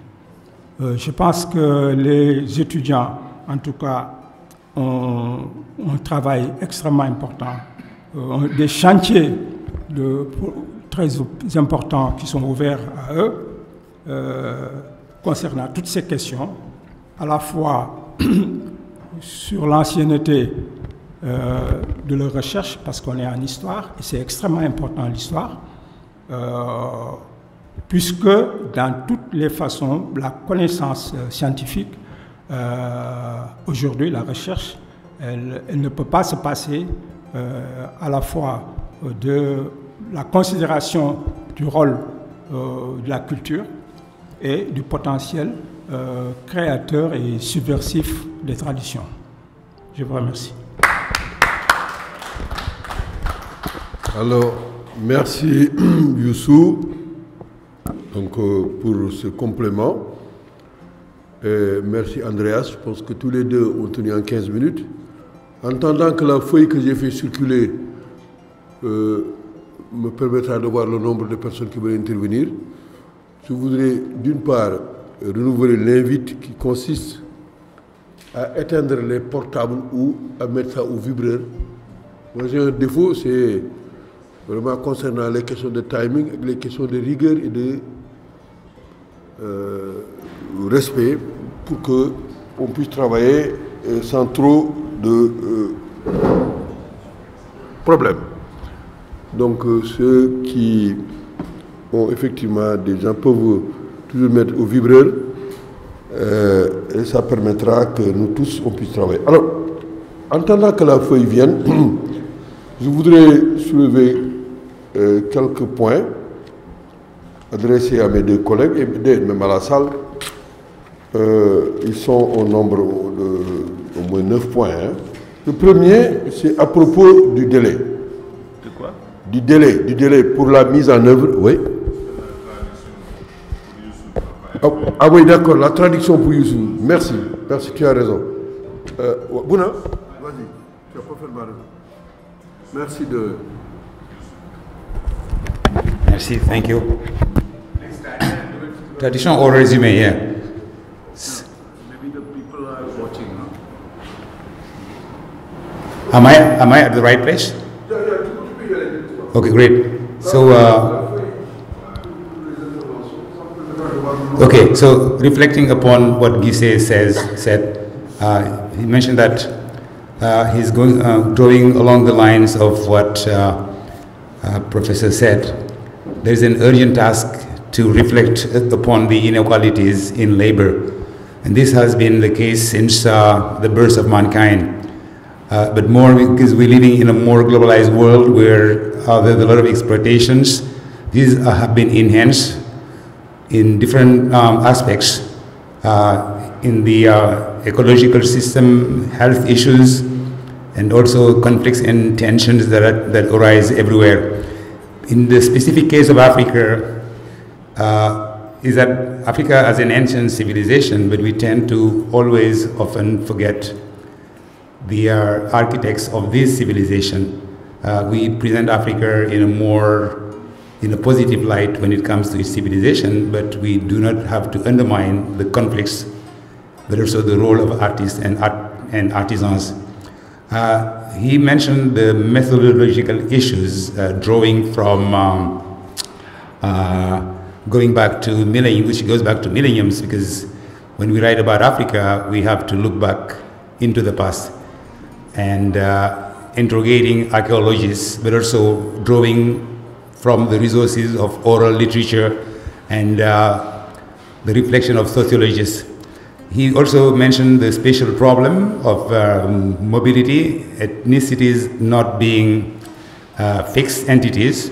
Je pense que les étudiants, en tout cas, ont un travail extrêmement important, des chantiers très importants qui sont ouverts à eux concernant toutes ces questions, à la fois sur l'ancienneté de leur recherche, parce qu'on est en histoire, et c'est extrêmement important l'histoire, puisque dans toutes les façons, la connaissance scientifique, aujourd'hui, la recherche, elle ne peut pas se passer à la fois de la considération du rôle de la culture et du potentiel créateur et subversif des traditions. Je vous remercie. Alors, merci Youssou donc, pour ce complément. Merci Andreas, je pense que tous les deux ont tenu en 15 minutes. En attendant que la feuille que j'ai fait circuler me permettra de voir le nombre de personnes qui veulent intervenir. Je voudrais d'une part renouveler l'invite qui consiste à éteindre les portables ou à mettre ça au vibreur. Moi j'ai un défaut, c'est vraiment concernant les questions de timing, les questions de rigueur et de respect pour qu'on puisse travailler sans trop de problèmes. Donc ceux qui ont effectivement des gens peuvent toujours mettre au vibreur et ça permettra que nous tous on puisse travailler. Alors, en attendant que la feuille vienne, je voudrais soulever quelques points adressés à mes deux collègues et même à la salle. Ils sont au nombre de au moins 9 points. Hein. Le premier, c'est à propos du délai. De quoi? Du délai pour la mise en œuvre, oui. Ah oui, d'accord, la traduction pour Youssou. Merci, tu as raison. Bouna, vas-y, tu as parfaitement raison. Merci de... Merci, thank you. Traditional or resume, yeah. Maybe the people are watching. Am I at the right place? Okay, great. So, okay, so reflecting upon what Gise said, he mentioned that he's drawing along the lines of what Professor said. There is an urgent task to reflect upon the inequalities in labor, and this has been the case since the birth of mankind. But more because we're living in a more globalized world where there's a lot of exploitations. These have been enhanced in different aspects, in the ecological system, health issues, and also conflicts and tensions that arise everywhere. In the specific case of Africa, is that Africa as an ancient civilization, but we tend to always often forget the architects of this civilization. We present Africa in a positive light when it comes to its civilization, but we do not have to undermine the conflicts, but also the role of artists and artisans. He mentioned the methodological issues, drawing from going back to millennium, which goes back to millenniums, because when we write about Africa, we have to look back into the past and interrogating archaeologists, but also drawing from the resources of oral literature and the reflection of sociologists. He also mentioned the spatial problem of mobility, ethnicities not being fixed entities,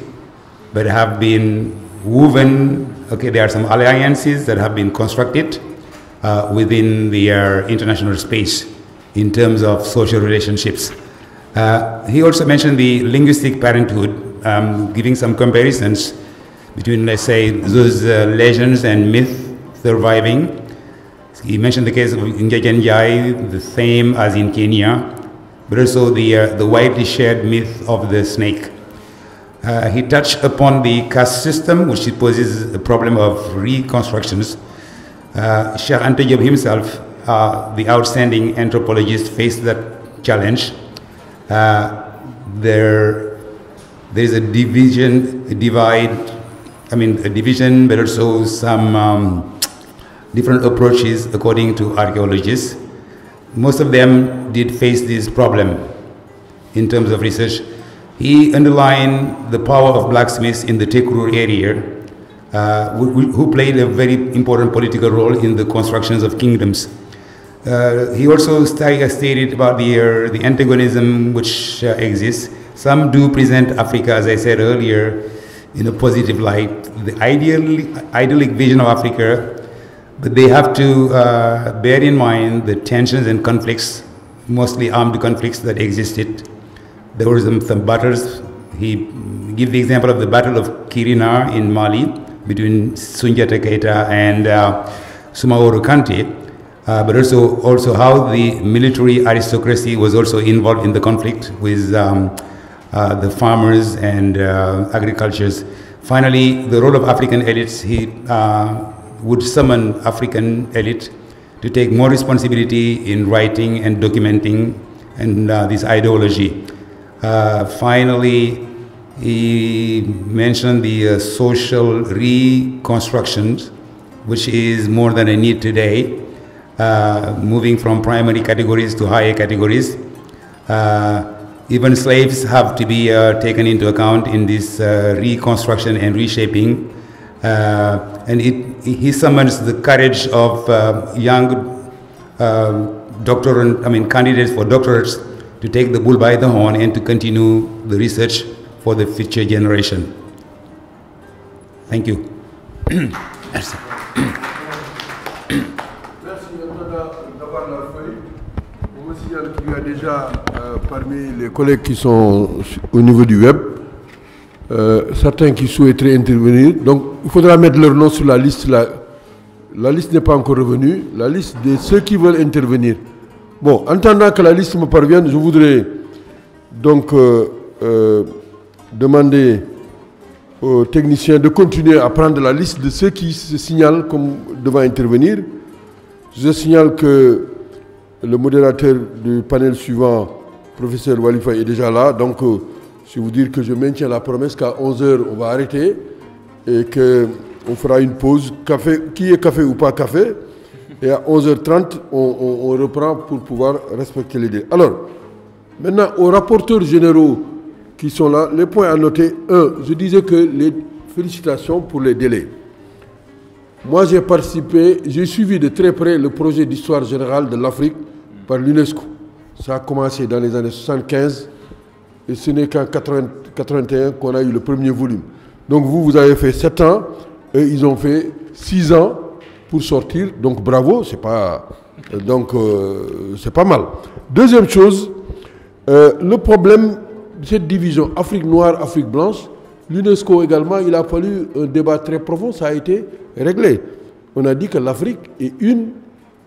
but have been woven. Okay, there are some alliances that have been constructed within the international space in terms of social relationships. He also mentioned the linguistic parenthood, giving some comparisons between, let's say, those legends and myths surviving. He mentioned the case of Njajanjai, the same as in Kenya, but also the widely shared myth of the snake. He touched upon the caste system, which poses a problem of reconstructions. Cheikh Anta Diop himself, the outstanding anthropologist, faced that challenge. There is a division, but also some different approaches according to archaeologists. Most of them did face this problem in terms of research. He underlined the power of blacksmiths in the Tekrur area, who played a very important political role in the constructions of kingdoms. He also stated about the antagonism which exists. Some do present Africa, as I said earlier, in a positive light, the idyllic vision of Africa, but they have to bear in mind the tensions and conflicts, mostly armed conflicts that existed. There were some battles. He gave the example of the Battle of Kirina in Mali between Sundiata Keita and Soumaoro Kante, but also how the military aristocracy was also involved in the conflict with the farmers and agricultures. Finally, the role of African elites, he would summon African elite to take more responsibility in writing and documenting and this ideology. Finally, he mentioned the social reconstructions, which is more than a need today, moving from primary categories to higher categories. Even slaves have to be taken into account in this reconstruction and reshaping. And he summons the courage of young candidates for doctorates to take the bull by the horn and to continue the research for the future generation. Thank you. Merci d'avoir la feuille. On me signale qu'il y a déjà parmi les collègues qui sont au niveau du web certains qui souhaiteraient intervenir. Donc il faudra mettre leur nom sur la liste. La liste n'est pas encore revenue. La liste de ceux qui veulent intervenir. Bon, en attendant que la liste me parvienne, je voudrais donc demander aux techniciens de continuer à prendre la liste de ceux qui se signalent comme devant intervenir. Je signale que le modérateur du panel suivant, professeur Walifa, est déjà là. Donc, je vais vous dire que je maintiens la promesse qu'à 11h, on va arrêter et qu'on fera une pause, café, qui est café ou pas café. Et à 11h30, on reprend pour pouvoir respecter les délais. Alors, maintenant, aux rapporteurs généraux qui sont là, les points à noter. 1, je disais que les félicitations pour les délais. Moi, j'ai participé, j'ai suivi de très près le projet d'histoire générale de l'Afrique par l'UNESCO. Ça a commencé dans les années 75 et ce n'est qu'en 81 qu'on a eu le premier volume. Donc vous avez fait 7 ans et ils ont fait 6 ans pour sortir. Donc bravo, c'est pas mal. Deuxième chose, le problème de cette division Afrique noire, Afrique blanche, l'UNESCO également, il a fallu un débat très profond, ça a été réglé. On a dit que l'Afrique est une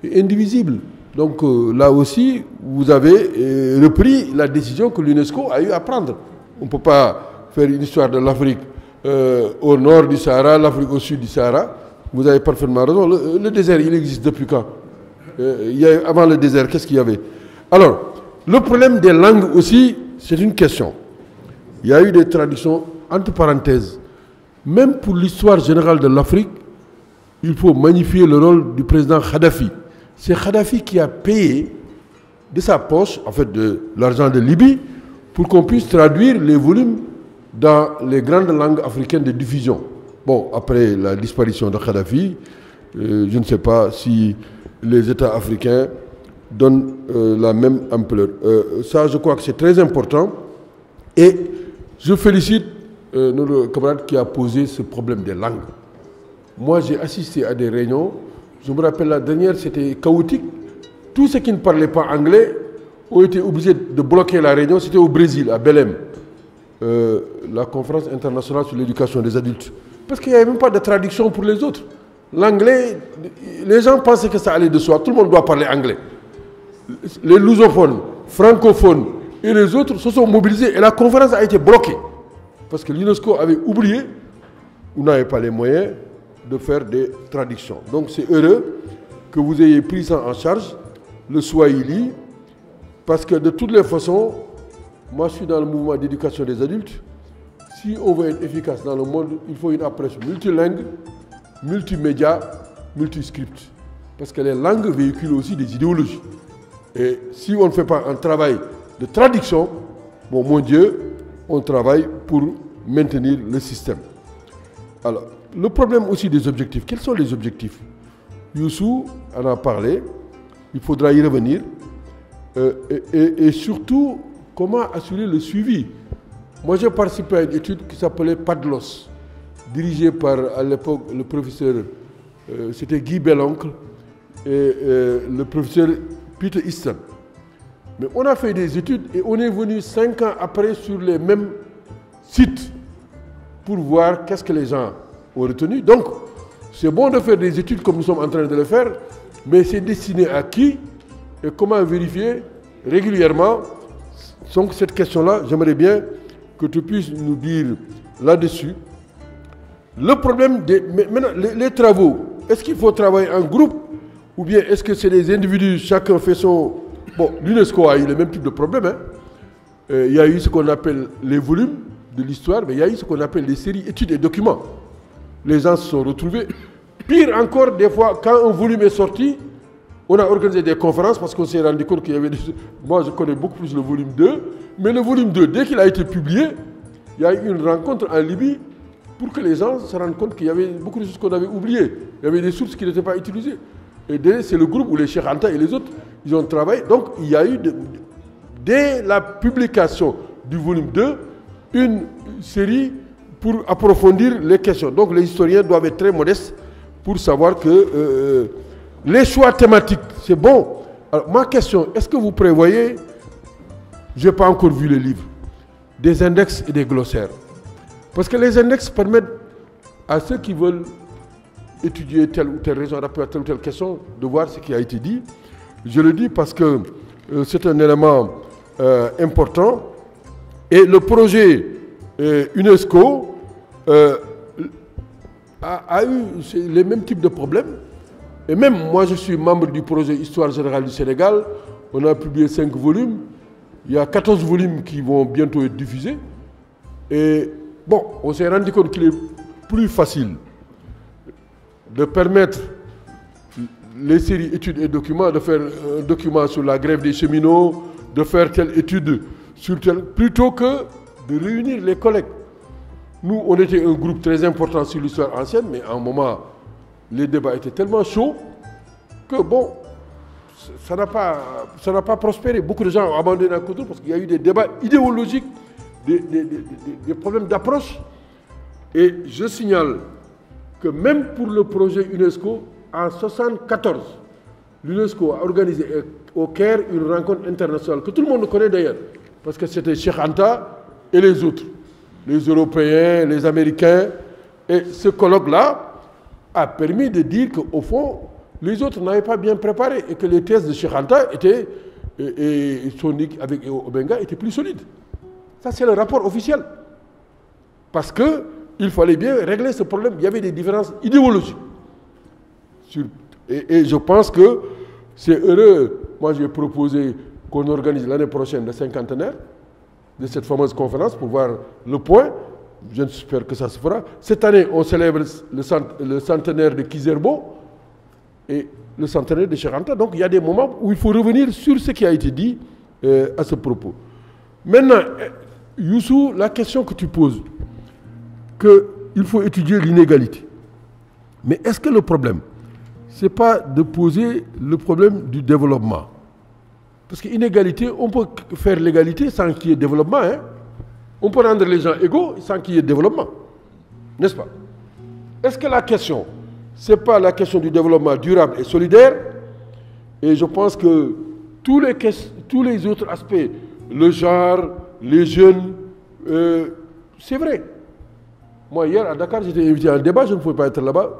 et indivisible. Donc là aussi, vous avez repris la décision que l'UNESCO a eu à prendre. On ne peut pas faire une histoire de l'Afrique au nord du Sahara, l'Afrique au sud du Sahara. Vous avez parfaitement raison. Le désert, il existe depuis quand? Avant le désert, qu'est-ce qu'il y avait? Alors, le problème des langues aussi, c'est une question. Il y a eu des traductions, entre parenthèses. Même pour l'histoire générale de l'Afrique, il faut magnifier le rôle du président Kadhafi. C'est Kadhafi qui a payé de sa poche, en fait de l'argent de Libye, pour qu'on puisse traduire les volumes dans les grandes langues africaines de diffusion. Bon, après la disparition de Kadhafi, je ne sais pas si les États africains donnent la même ampleur. Ça, je crois que c'est très important. Et je félicite notre camarade qui a posé ce problème des langues. Moi, j'ai assisté à des réunions. Je me rappelle la dernière, c'était chaotique. Tous ceux qui ne parlaient pas anglais ont été obligés de bloquer la réunion. C'était au Brésil, à Belém, la conférence internationale sur l'éducation des adultes. Parce qu'il n'y avait même pas de traduction pour les autres. L'anglais, les gens pensaient que ça allait de soi. Tout le monde doit parler anglais. Les lusophones, francophones et les autres se sont mobilisés et la conférence a été bloquée. Parce que l'UNESCO avait oublié, ou n'avait pas les moyens de faire des traductions. Donc c'est heureux que vous ayez pris ça en charge, le Swahili, parce que de toutes les façons, moi je suis dans le mouvement d'éducation des adultes. Si on veut être efficace dans le monde, il faut une approche multilingue, multimédia, multiscript. Parce que les langues véhiculent aussi des idéologies. Et si on ne fait pas un travail de traduction, bon mon Dieu, on travaille pour maintenir le système. Alors, le problème aussi des objectifs. Quels sont les objectifs? Youssou en a parlé, il faudra y revenir. Et surtout, comment assurer le suivi? Moi, j'ai participé à une étude qui s'appelait PADLOS, dirigée par, à l'époque, le professeur, c'était Guy Belloncle, et le professeur Peter Easton. Mais on a fait des études et on est venu 5 ans après sur les mêmes sites pour voir qu'est-ce que les gens ont retenu. Donc, c'est bon de faire des études comme nous sommes en train de le faire, mais c'est destiné à qui et comment vérifier régulièrement. Donc, cette question-là, j'aimerais bien que tu puisses nous dire là-dessus. Le problème maintenant, les travaux, est-ce qu'il faut travailler en groupe ou bien est-ce que c'est des individus, chacun fait son... Bon, l'UNESCO a eu le même type de problème. Hein. Il y a eu ce qu'on appelle les volumes de l'histoire, mais il y a eu ce qu'on appelle les séries études et documents. Les gens se sont retrouvés. Pire encore, des fois, quand un volume est sorti, on a organisé des conférences parce qu'on s'est rendu compte qu'il y avait des... Moi, je connais beaucoup plus le volume 2, mais le volume 2, dès qu'il a été publié, il y a eu une rencontre en Libye pour que les gens se rendent compte qu'il y avait beaucoup de choses qu'on avait oubliées. Il y avait des sources qui n'étaient pas utilisées. Et c'est le groupe où les Cheikh Anta et les autres, ils ont travaillé. Donc, il y a eu, dès la publication du volume 2, une série pour approfondir les questions. Donc, les historiens doivent être très modestes pour savoir que les choix thématiques, c'est bon. Alors, ma question, est-ce que vous prévoyez, je n'ai pas encore vu les livres, des index et des glossaires? Parce que les index permettent à ceux qui veulent étudier telle ou telle raison, rapport à telle ou telle question, de voir ce qui a été dit. Je le dis parce que c'est un élément important. Et le projet UNESCO a eu les mêmes types de problèmes. Et même moi, je suis membre du projet Histoire générale du Sénégal. On a publié 5 volumes. Il y a 14 volumes qui vont bientôt être diffusés. Et bon, on s'est rendu compte qu'il est plus facile de permettre les séries études et documents, de faire un document sur la grève des cheminots, de faire telle étude sur telle, plutôt que de réunir les collègues. Nous, on était un groupe très important sur l'histoire ancienne, mais à un moment, les débats étaient tellement chauds que bon, ça n'a pas prospéré. Beaucoup de gens ont abandonné la culture parce qu'il y a eu des débats idéologiques, des problèmes d'approche. Et je signale que même pour le projet UNESCO, en 1974, l'UNESCO a organisé au Caire une rencontre internationale que tout le monde connaît d'ailleurs, parce que c'était Cheikh Anta et les autres, les Européens, les Américains. Et ce colloque-là a permis de dire qu'au fond, les autres n'avaient pas bien préparé et que les thèses de Cheikh Anta étaient, et Sonic avec Obenga étaient plus solides. Ça, c'est le rapport officiel. Parce qu'il fallait bien régler ce problème. Il y avait des différences idéologiques. Et je pense que c'est heureux. Moi, j'ai proposé qu'on organise l'année prochaine le cinquantenaire de cette fameuse conférence pour voir le point. J'espère que ça se fera. Cette année, on célèbre le centenaire de Kizerbo et le centenaire de Cheikh Anta. Donc, il y a des moments où il faut revenir sur ce qui a été dit à ce propos. Maintenant, Youssou, la question que tu poses, qu'il faut étudier l'inégalité. Mais est-ce que le problème, ce n'est pas de poser le problème du développement? Parce qu'inégalité, on peut faire l'égalité sans qu'il y ait développement. Hein? On peut rendre les gens égaux sans qu'il y ait développement. N'est-ce pas? Est-ce que la question, ce n'est pas la question du développement durable et solidaire? Et je pense que tous les autres aspects, le genre, les jeunes, c'est vrai. Moi, hier à Dakar, j'étais invité à un débat, je ne pouvais pas être là-bas,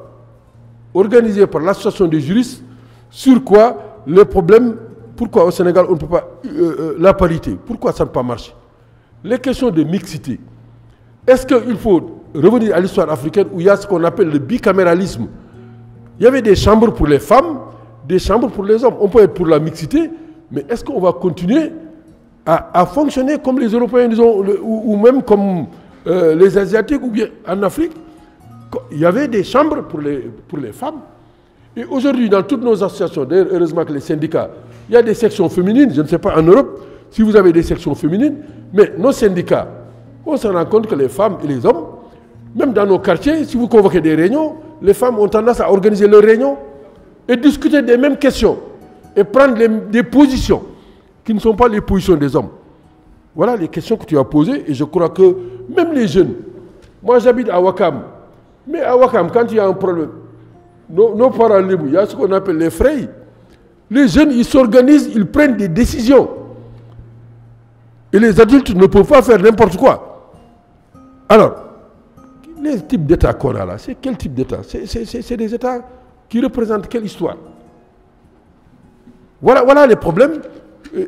organisé par l'association des juristes, sur quoi le problème, pourquoi au Sénégal on ne peut pas, la parité, pourquoi ça ne peut pas marcher? Les questions de mixité. Est-ce qu'il faut revenir à l'histoire africaine où il y a ce qu'on appelle le bicaméralisme? Il y avait des chambres pour les femmes, des chambres pour les hommes. On peut être pour la mixité, mais est-ce qu'on va continuer à fonctionner comme les Européens disons, ou même comme les Asiatiques ou bien en Afrique? Il y avait des chambres pour les femmes. Et aujourd'hui, dans toutes nos associations, d'ailleurs, heureusement que les syndicats, il y a des sections féminines, je ne sais pas en Europe si vous avez des sections féminines, mais nos syndicats, on se rend compte que les femmes et les hommes, même dans nos quartiers, si vous convoquez des réunions, les femmes ont tendance à organiser leurs réunions et discuter des mêmes questions et prendre des positions qui ne sont pas les positions des hommes. Voilà les questions que tu as posées et je crois que même les jeunes, moi j'habite à Ouakam, mais à Ouakam, quand il y a un problème, nos parents libres, il y a ce qu'on appelle les frayes. Les jeunes, ils s'organisent, ils prennent des décisions. Et les adultes ne peuvent pas faire n'importe quoi. Alors, les types d'États qu'on a là, c'est quel type d'État? C'est des États qui représentent quelle histoire? Voilà les problèmes.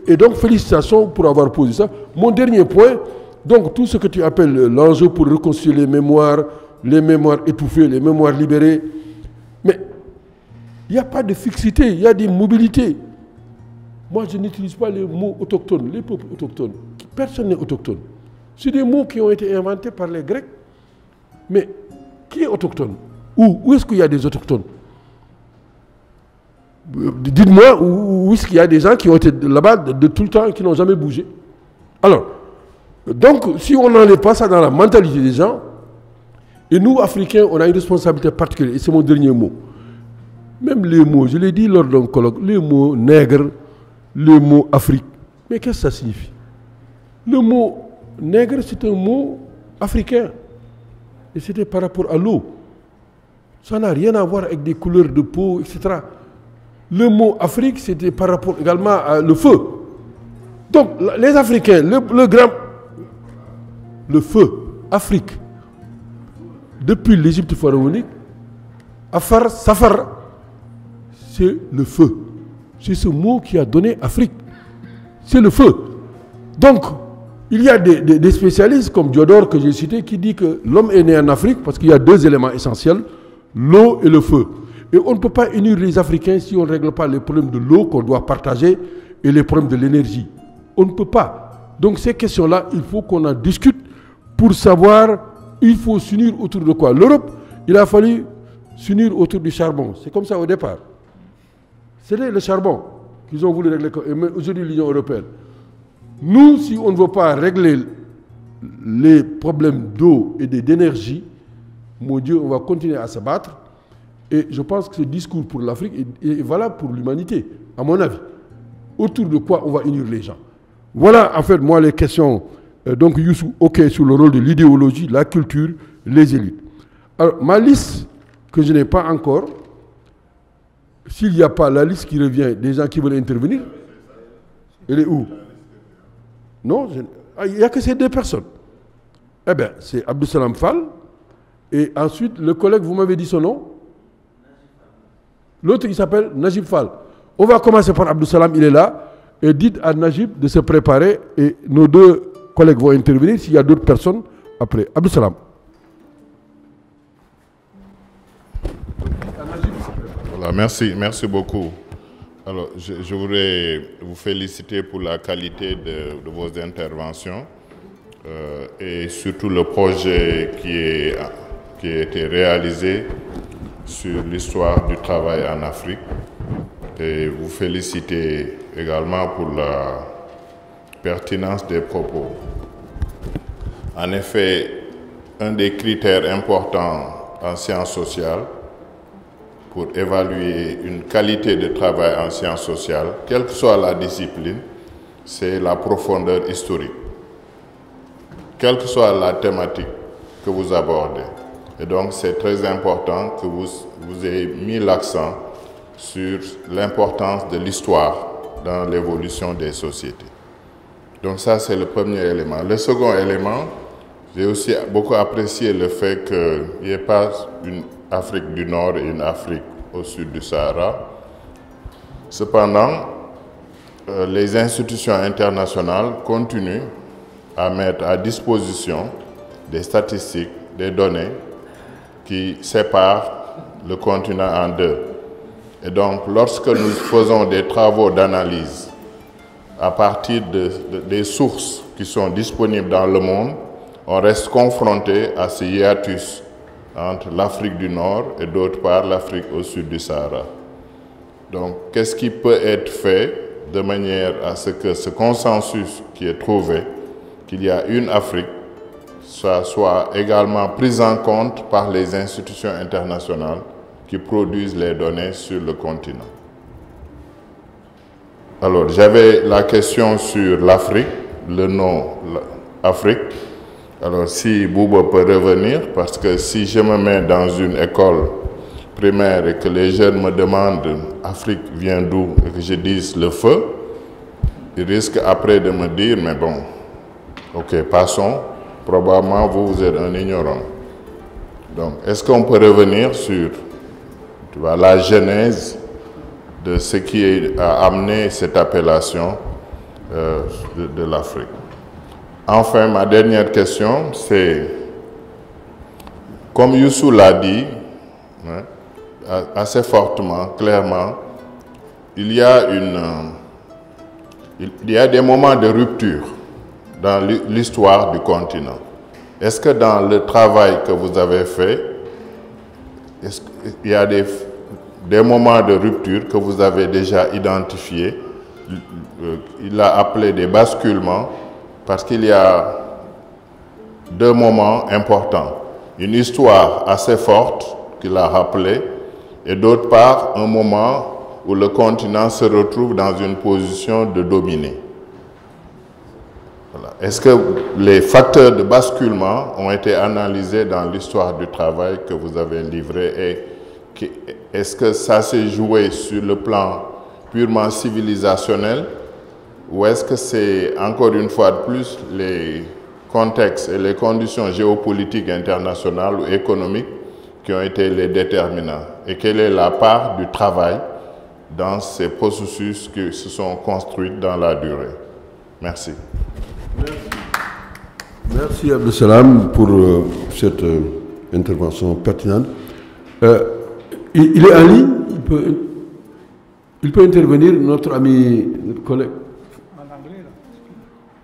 Et donc, félicitations pour avoir posé ça. Mon dernier point, Donc tout ce que tu appelles l'enjeu pour reconstruire les mémoires étouffées, les mémoires libérées, mais il n'y a pas de fixité, il y a des mobilités. Moi, je n'utilise pas les mots autochtones, les peuples autochtones. Personne n'est autochtone. C'est des mots qui ont été inventés par les Grecs. Mais qui est autochtone? Où est-ce qu'il y a des autochtones? Dites-moi, où est-ce qu'il y a des gens qui ont été là-bas de tout le temps et qui n'ont jamais bougé? Alors, donc, si on n'enlève pas ça dans la mentalité des gens, et nous, Africains, on a une responsabilité particulière, et c'est mon dernier mot. Même les mots, je l'ai dit lors d'un colloque, les mots nègre, le mot Afrique, mais qu'est-ce que ça signifie? Le mot nègre, c'est un mot africain. Et c'était par rapport à l'eau. Ça n'a rien à voir avec des couleurs de peau, etc. Le mot Afrique, c'était par rapport également à le feu. Donc, les Africains, le feu, Afrique, depuis l'Égypte pharaonique, Afar, Safar, c'est le feu. C'est ce mot qui a donné Afrique. C'est le feu. Donc, il y a des spécialistes comme Diodore que j'ai cité qui dit que l'homme est né en Afrique parce qu'il y a deux éléments essentiels, l'eau et le feu. Et on ne peut pas unir les Africains si on ne règle pas les problèmes de l'eau qu'on doit partager et les problèmes de l'énergie. On ne peut pas. Donc ces questions-là, il faut qu'on en discute pour savoir, il faut s'unir autour de quoi? L'Europe, il a fallu s'unir autour du charbon. C'est comme ça au départ. C'était le charbon qu'ils ont voulu régler. Mais aujourd'hui, l'Union européenne. Nous, si on ne veut pas régler les problèmes d'eau et d'énergie, mon Dieu, on va continuer à se battre. Et je pense que ce discours pour l'Afrique est valable pour l'humanité, à mon avis. Autour de quoi on va unir les gens. Voilà, en fait, moi, les questions. Donc, Youssou, OK, sur le rôle de l'idéologie, la culture, les élites. Alors, ma liste, que je n'ai pas encore, s'il n'y a pas la liste qui revient des gens qui veulent intervenir, elle est où? Non, il n'y a que ces deux personnes. Eh bien, c'est Abdou Salam Fall, et ensuite, le collègue, vous m'avez dit son nom? L'autre, il s'appelle Najib Fall. On va commencer par Abdou Salam, il est là, et dites à Najib de se préparer, et nos deux collègues vont intervenir s'il y a d'autres personnes après. Abdou Salam. Voilà, merci beaucoup. Alors, je voudrais vous féliciter pour la qualité de vos interventions et surtout le projet qui a été réalisé sur l'histoire du travail en Afrique. Et vous féliciter également pour la pertinence des propos. En effet, un des critères importants en sciences sociales pour évaluer une qualité de travail en sciences sociales, quelle que soit la discipline, c'est la profondeur historique. Quelle que soit la thématique que vous abordez. Et donc, c'est très important que vous ayez mis l'accent sur l'importance de l'histoire dans l'évolution des sociétés. Donc ça, c'est le premier élément. Le second élément, j'ai aussi beaucoup apprécié le fait qu'il n'y ait pas une Afrique du Nord et une Afrique au sud du Sahara. Cependant, les institutions internationales continuent à mettre à disposition des statistiques, des données qui séparent le continent en deux. Et donc, lorsque nous faisons des travaux d'analyse à partir des sources qui sont disponibles dans le monde, on reste confronté à ce hiatus entre l'Afrique du Nord et d'autre part l'Afrique au sud du Sahara. Donc, qu'est-ce qui peut être fait de manière à ce que ce consensus qui est trouvé, qu'il y a une Afrique, soit également pris en compte par les institutions internationales qui produisent les données sur le continent. Alors, j'avais la question sur l'Afrique, le nom Afrique. Alors, si Bouba peut revenir, parce que si je me mets dans une école primaire et que les jeunes me demandent Afrique vient d'où et que je dise le feu, ils risquent après de me dire, mais bon, ok, passons, probablement vous êtes un ignorant. Donc, est-ce qu'on peut revenir sur la genèse de ce qui a amené cette appellation de l'Afrique? enfin, ma dernière question, c'est, comme Youssou l'a dit, hein, assez fortement, clairement, il y a des moments de rupture dans l'histoire du continent. Est-ce que dans le travail que vous avez fait, il y a des moments de rupture que vous avez déjà identifiés? Il a appelé des basculements parce qu'il y a deux moments importants. Une histoire assez forte qu'il a rappelée et d'autre part un moment où le continent se retrouve dans une position de dominer. Voilà. Est-ce que les facteurs de basculement ont été analysés dans l'histoire du travail que vous avez livré et est-ce que ça s'est joué sur le plan purement civilisationnel ou est-ce que c'est encore une fois de plus les contextes et les conditions géopolitiques internationales ou économiques qui ont été les déterminants et quelle est la part du travail dans ces processus qui se sont construits dans la durée? Merci. Merci Abdel Salam pour cette intervention pertinente. Il est en ligne, il peut intervenir, notre ami, notre collègue.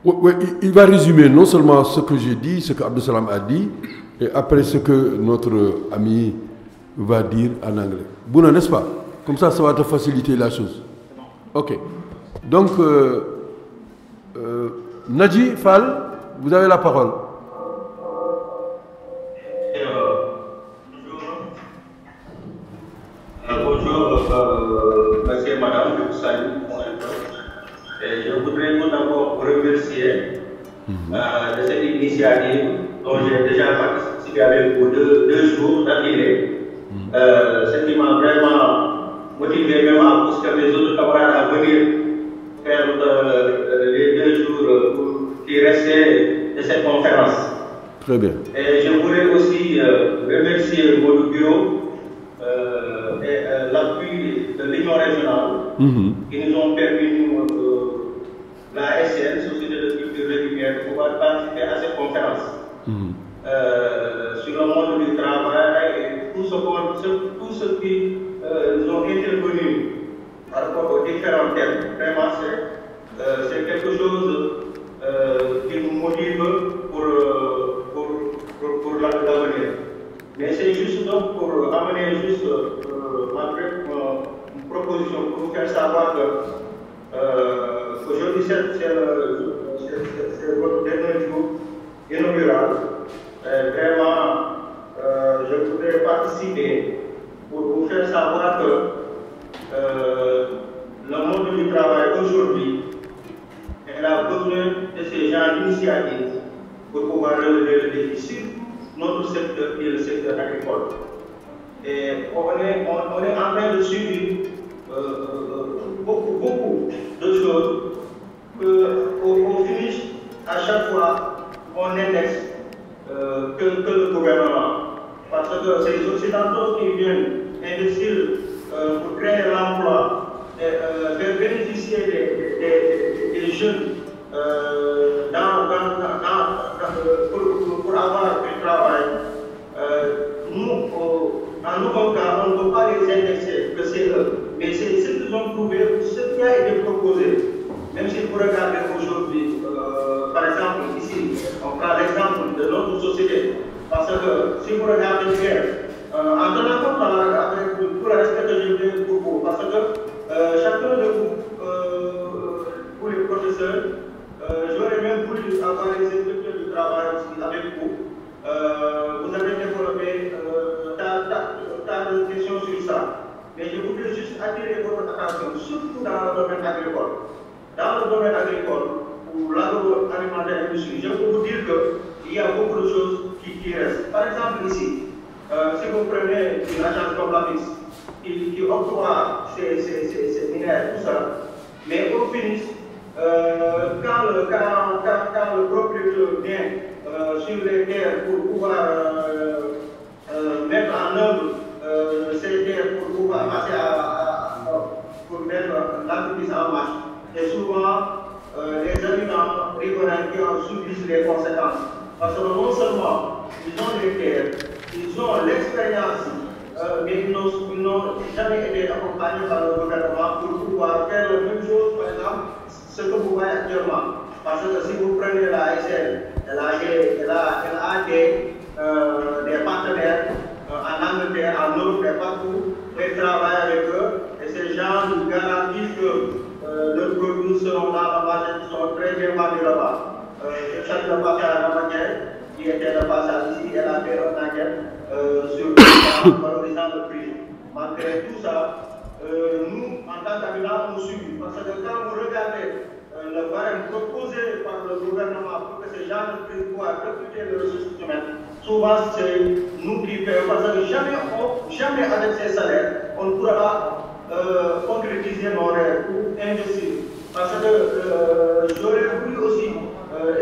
Oui, il va résumer non seulement ce que j'ai dit, ce qu'Abdel Salam a dit, et après ce que notre ami va dire en anglais. Bouna, n'est-ce pas? Comme ça va te faciliter la chose. Ok. Donc, Nadji Fall, vous avez la parole. Bonjour, monsieur et madame, je vous salue. Et je voudrais tout d'abord vous remercier de cette initiative dont j'ai déjà participé avec vous deux jours d'affilée. Ce qui m'a vraiment motivé même à pousser mes autres camarades à venir faire les 2 jours qui restaient de cette conférence. Très bien. Et je voudrais aussi remercier votre bureau et l'appui de l'Union régionale qui nous ont permis, la SN, Société de culture régulière, de pouvoir participer à cette conférence sur le monde du travail et tout ce qui nous ont intervenu par rapport aux différents thèmes. Vraiment, c'est quelque chose qui nous motive pour l'avenir. Mais c'est juste donc pour amener juste une proposition pour vous faire savoir que aujourd'hui c'est votre dernier jour inaugural. Vraiment, je voudrais participer pour vous faire savoir que le monde du travail aujourd'hui, elle a besoin de ces gens d'initiatives pour pouvoir relever le déficit. Notre secteur qui est le secteur agricole. Et on est en train de subir beaucoup de choses qu'au finish, à chaque fois, on indexe que le gouvernement. Parce que c'est les Occidentaux qui viennent investir pour créer l'emploi et faire bénéficier des jeunes pour avoir du travail. Nous, en aucun cas, on ne peut pas les indexer, que c'est eux. Mais c'est ce qu'ils ont trouvé, ce qui a été proposé. Même si vous regardez aujourd'hui, par exemple, ici, on prend l'exemple de notre société. Parce que si vous regardez bien, en tenant compte avec tout le respect que je veux pour vous, parce que chacun de vous, pour les professeurs, j'aurais même voulu avoir les inspecteurs du travail aussi avec vous. Vous avez développé tas de questions sur ça. Mais je voudrais juste attirer votre attention, surtout dans le domaine agricole. Dans le domaine agricole, ou l'agroalimentaire industrie, je peux vous dire qu'il y a beaucoup de choses qui restent. Par exemple, ici, si vous prenez une agence comme la FIX, qui octroie ces minéraux, tout ça, mais au finish, quand le propriétaire vient sur les terres pour pouvoir mettre en œuvre ces terres pour pouvoir passer pour mettre l'entreprise en marche, et souvent les habitants riverains qui en subissent les conséquences. Parce que non seulement ils ont les terres, ils ont l'expérience, mais ils n'ont jamais été accompagnés par le gouvernement pour pouvoir faire la même chose, par exemple, ce que vous voyez actuellement. Parce que si vous prenez la SL, elle a des partenaires en Angleterre, en Europe et partout, et travaille avec eux, et ces gens nous garantissent que leurs produits seront dans la marché, qui sont très bien vendus là-bas. Je salue le passage à la manière, qui était le passage ici, elle a fait un enquête sur valorisant le prix. Malgré tout ça, nous, en tant qu'habitants, on subit. Parce que quand vous regardez le barème proposé par le gouvernement pour que ces gens ne puissent pouvoir recruter les ressources humaines, souvent c'est nous qui payons. Parce que jamais avec ces salaires, on ne pourra concrétiser nos rêves ou investir. Parce que j'aurais voulu aussi,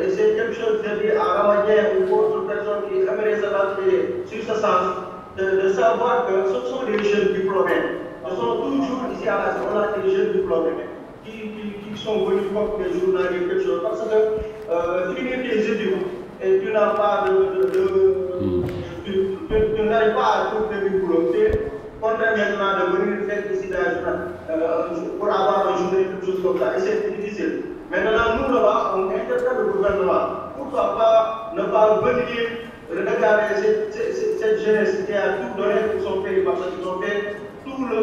et c'est quelque chose de dire à Ramadien ou d'autres personnes qui aimeraient se battre sur ce sens, de savoir que ce sont des jeunes diplômés. Ce sont toujours ici à la on a des jeunes diplômés qui sont venus comme des journalistes, quelque chose. Parce que finir tes études et tu n'as pas tu n'arrives pas à trouver du boulot. Contraire maintenant de venir faire des stages pour avoir un journée, quelque chose comme ça. Et c'est difficile. Maintenant, nous là-bas, on interpelle le gouvernement. Pourquoi pas ne pas venir regarder cette jeunesse qui a tout donné pour son pays, parce qu'ils ont fait tout le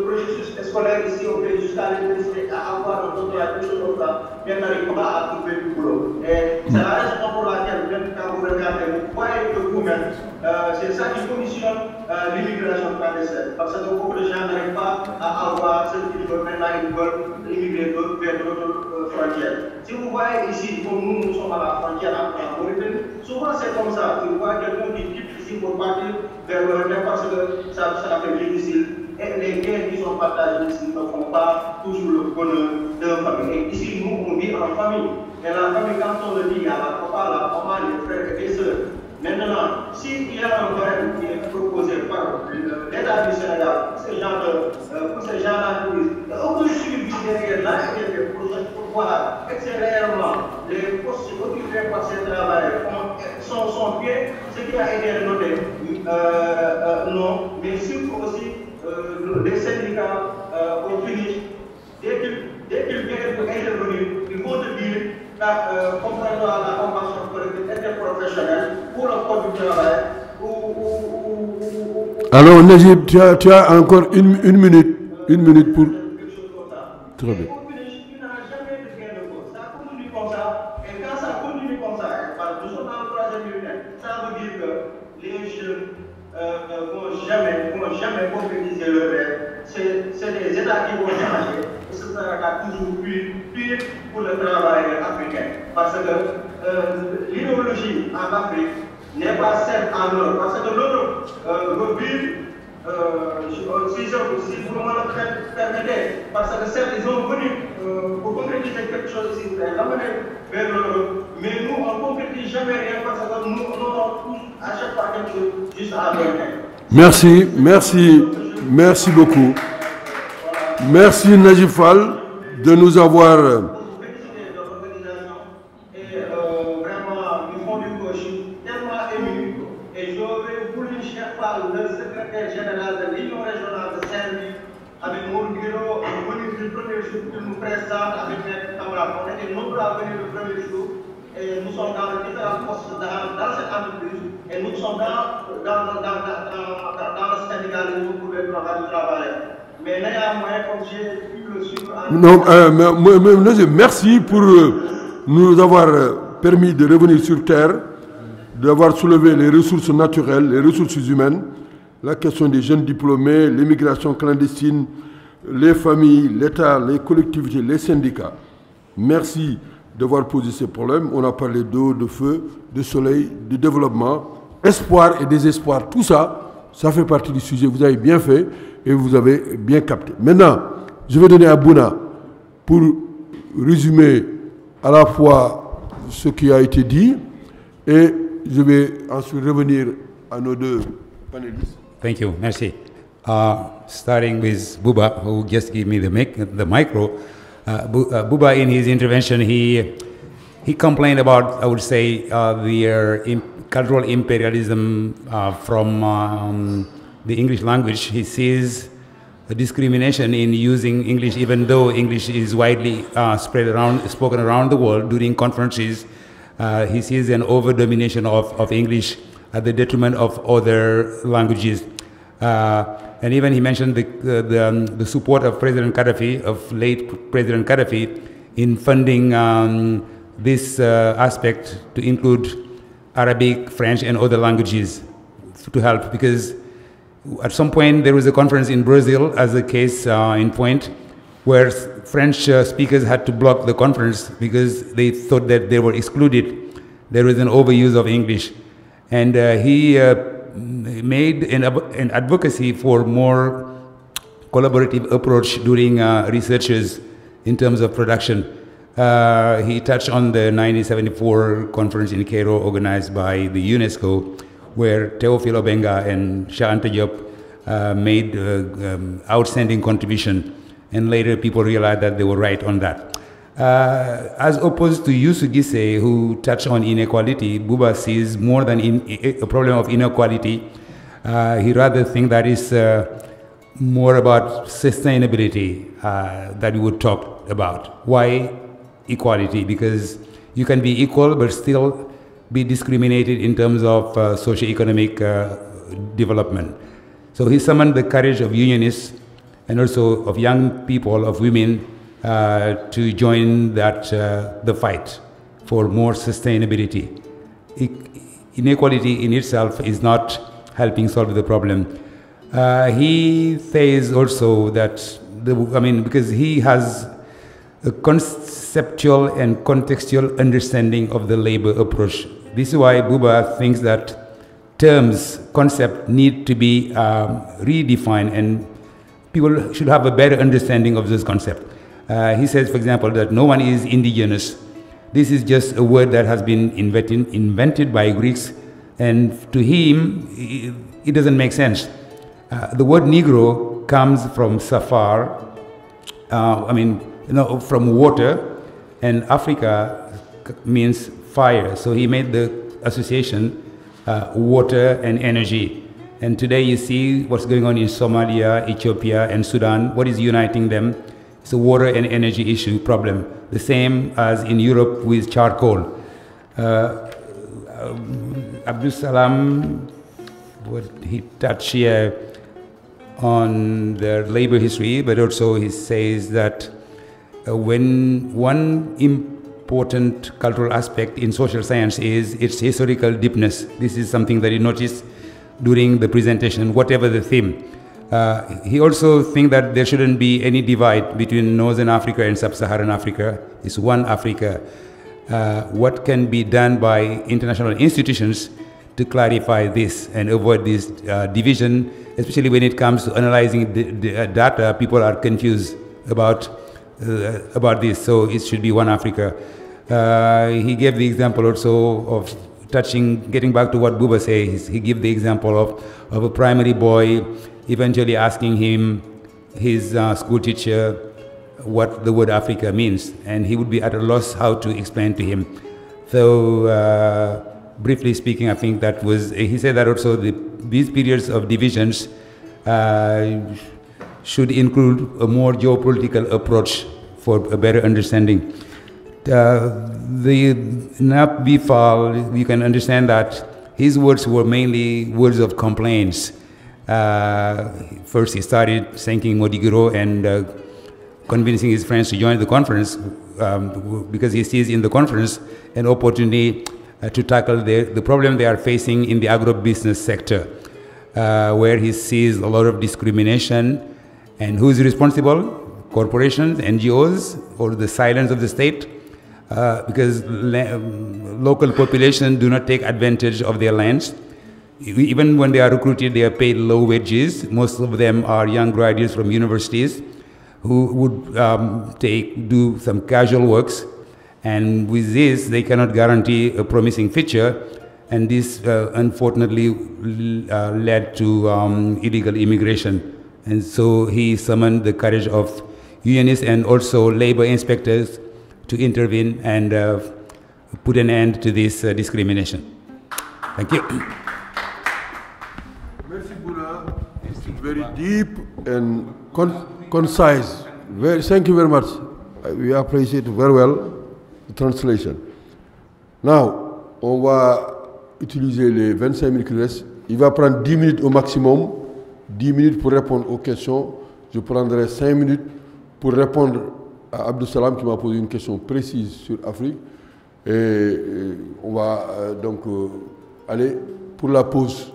processus scolaire ici au pays jusqu'à l'université à avoir un doctorat, quelque chose comme ça, mais n'arrive pas à trouver du boulot. Et c'est la raison pour laquelle, même quand vous regardez, vous voyez que vous-même, c'est ça qui conditionne l'immigration clandestine. Parce que beaucoup de gens n'arrivent pas à avoir ce qu'ils veulent, maintenant ils veulent immigrer vers d'autres frontières. Si vous voyez ici, comme nous sommes à la frontière entre la Mauritanie, souvent c'est comme ça. Tu vois quelqu'un qui quitte ici pour partir vers le parce que ça fait difficile. Et les gains qui sont partagés ici ne font pas toujours le bonheur de la famille. Et ici, nous, on vit en famille. Et la famille, quand on le dit, il y a la papa, la maman, les frères et les sœurs. Maintenant, s'il y a un barème qui est proposé par l'État du Sénégal, pour ces gens-là, on peut suivre derrière là et derrière pour voir est-ce que réellement les postes occupés par ces travailleurs sont faits, ce qui a été noté, non, mais surtout aussi les syndicats au finish, dès qu'ils viennent pour intervenir, ils vont te dire, comprenant la convention collective interprofessionnelle pour le code du travail, Alors, Najib, tu as encore une minute pour... Très bien. Vont jamais concrétiser leur rêve. C'est des États qui vont changer. Et ce sera toujours pire pour le travailleur africain. Parce que l'idéologie en Afrique n'est pas celle en Europe. Parce que l'Europe veut vivre, si vous me le permettez, parce que certes, ils ont venu pour concrétiser quelque chose ici, l'amener vers l'Europe. Mais nous, on ne concrétise jamais rien parce que nous, on tous à chaque fois quelque chose juste à venir. Merci beaucoup. Merci Najib Fall de nous avoir... Le secrétaire général de l'Union régionale de Saint-Louis, avec mon bureau, venu du premier jour que nous présente avec mes camarades. On était nombreux à venir le premier jour et nous sommes dans les différents postes dans cette entreprise et nous sommes dans le syndicalisme pour le droit du travail. Mais néanmoins, comme j'ai pu le suivre en... merci pour nous avoir permis de revenir sur Terre, d'avoir soulevé les ressources naturelles, les ressources humaines, la question des jeunes diplômés, l'immigration clandestine, les familles, l'État, les collectivités, les syndicats. Merci d'avoir posé ces problèmes. On a parlé d'eau, de feu, de soleil, de développement, espoir et désespoir. Tout ça, ça fait partie du sujet. Vous avez bien fait et vous avez bien capté. Maintenant, je vais donner à Bouna pour résumer à la fois ce qui a été dit et je vais ensuite revenir à nos deux panélistes. Thank you. Merci. Starting with Buba, who just gave me the micro. Buba, in his intervention, he he complained about, I would say, the cultural imperialism from the English language. He sees a discrimination in using English, even though English is widely spoken around the world during conferences. He sees an over-domination of English at the detriment of other languages. And even he mentioned the support of President Gaddafi, of late President Gaddafi, in funding this aspect to include Arabic, French, and other languages to help, because at some point there was a conference in Brazil, as a case in point, where French speakers had to block the conference because they thought that they were excluded. There was an overuse of English. And he made an advocacy for more collaborative approach during researches in terms of production. He touched on the 1974 conference in Cairo organized by the UNESCO, where Teofilo Obenga and Cheikh Anta Diop made outstanding contribution, and later people realized that they were right on that. As opposed to Youssou Guissé, who touched on inequality, Buba sees more than a problem of inequality. He rather thinks that is more about sustainability that we would talk about. Why equality? Because you can be equal but still be discriminated in terms of socio-economic development. So he summoned the courage of unionists and also of young people, of women, to join the fight for more sustainability. Inequality in itself is not helping solve the problem. He says also that, because he has a conceptual and contextual understanding of the labor approach. This is why Buba thinks that terms, concepts need to be redefined, and people should have a better understanding of this concept. He says, for example, that no one is indigenous. This is just a word that has been invented by Greeks, and to him, it doesn't make sense. The word Negro comes from Safar, from water, and Africa means fire. So he made the association water and energy. And today you see what's going on in Somalia, Ethiopia, and Sudan. What is uniting them? It's a water and energy issue problem. The same as in Europe with charcoal. Abdul Salam, he touched here on their labor history, but also he says that when one important cultural aspect in social science is its historical deepness. This is something that he noticed during the presentation, whatever the theme. He also thinks that there shouldn't be any divide between Northern Africa and Sub-Saharan Africa. It's one Africa. What can be done by international institutions to clarify this and avoid this division, especially when it comes to analyzing the data? People are confused about this, so it should be one Africa. He gave the example also of getting back to what Buba says. He gave the example of a primary boy eventually asking him, his school teacher, what the word Africa means, and he would be at a loss how to explain to him. So, briefly speaking, I think that was, he said that also these periods of divisions should include a more geopolitical approach for a better understanding. The Nap Bifal, you can understand that his words were mainly words of complaints. First he started thanking Modigiro and convincing his friends to join the conference because he sees in the conference an opportunity to tackle the problem they are facing in the agribusiness sector, where he sees a lot of discrimination. And who is responsible? Corporations, NGOs, or the silence of the state? Because local population do not take advantage of their lands. Even when they are recruited, they are paid low wages. Most of them are young graduates from universities who would do some casual works. And with this, they cannot guarantee a promising future. And this, unfortunately, led to illegal immigration. And so he summoned the courage of unionists and also labor inspectors to intervene and put an end to this discrimination. Thank you. Merci Bouna. It's very deep and concise. Thank you very much. We appreciate very well the translation. Now, on va utiliser les 25 minutes qui restent. Il va prendre 10 minutes au maximum, 10 minutes pour répondre aux questions. Je prendrai 5 minutes pour répondre à Abdou Salam qui m'a posé une question précise sur Afrique. Et on va donc aller pour la pause.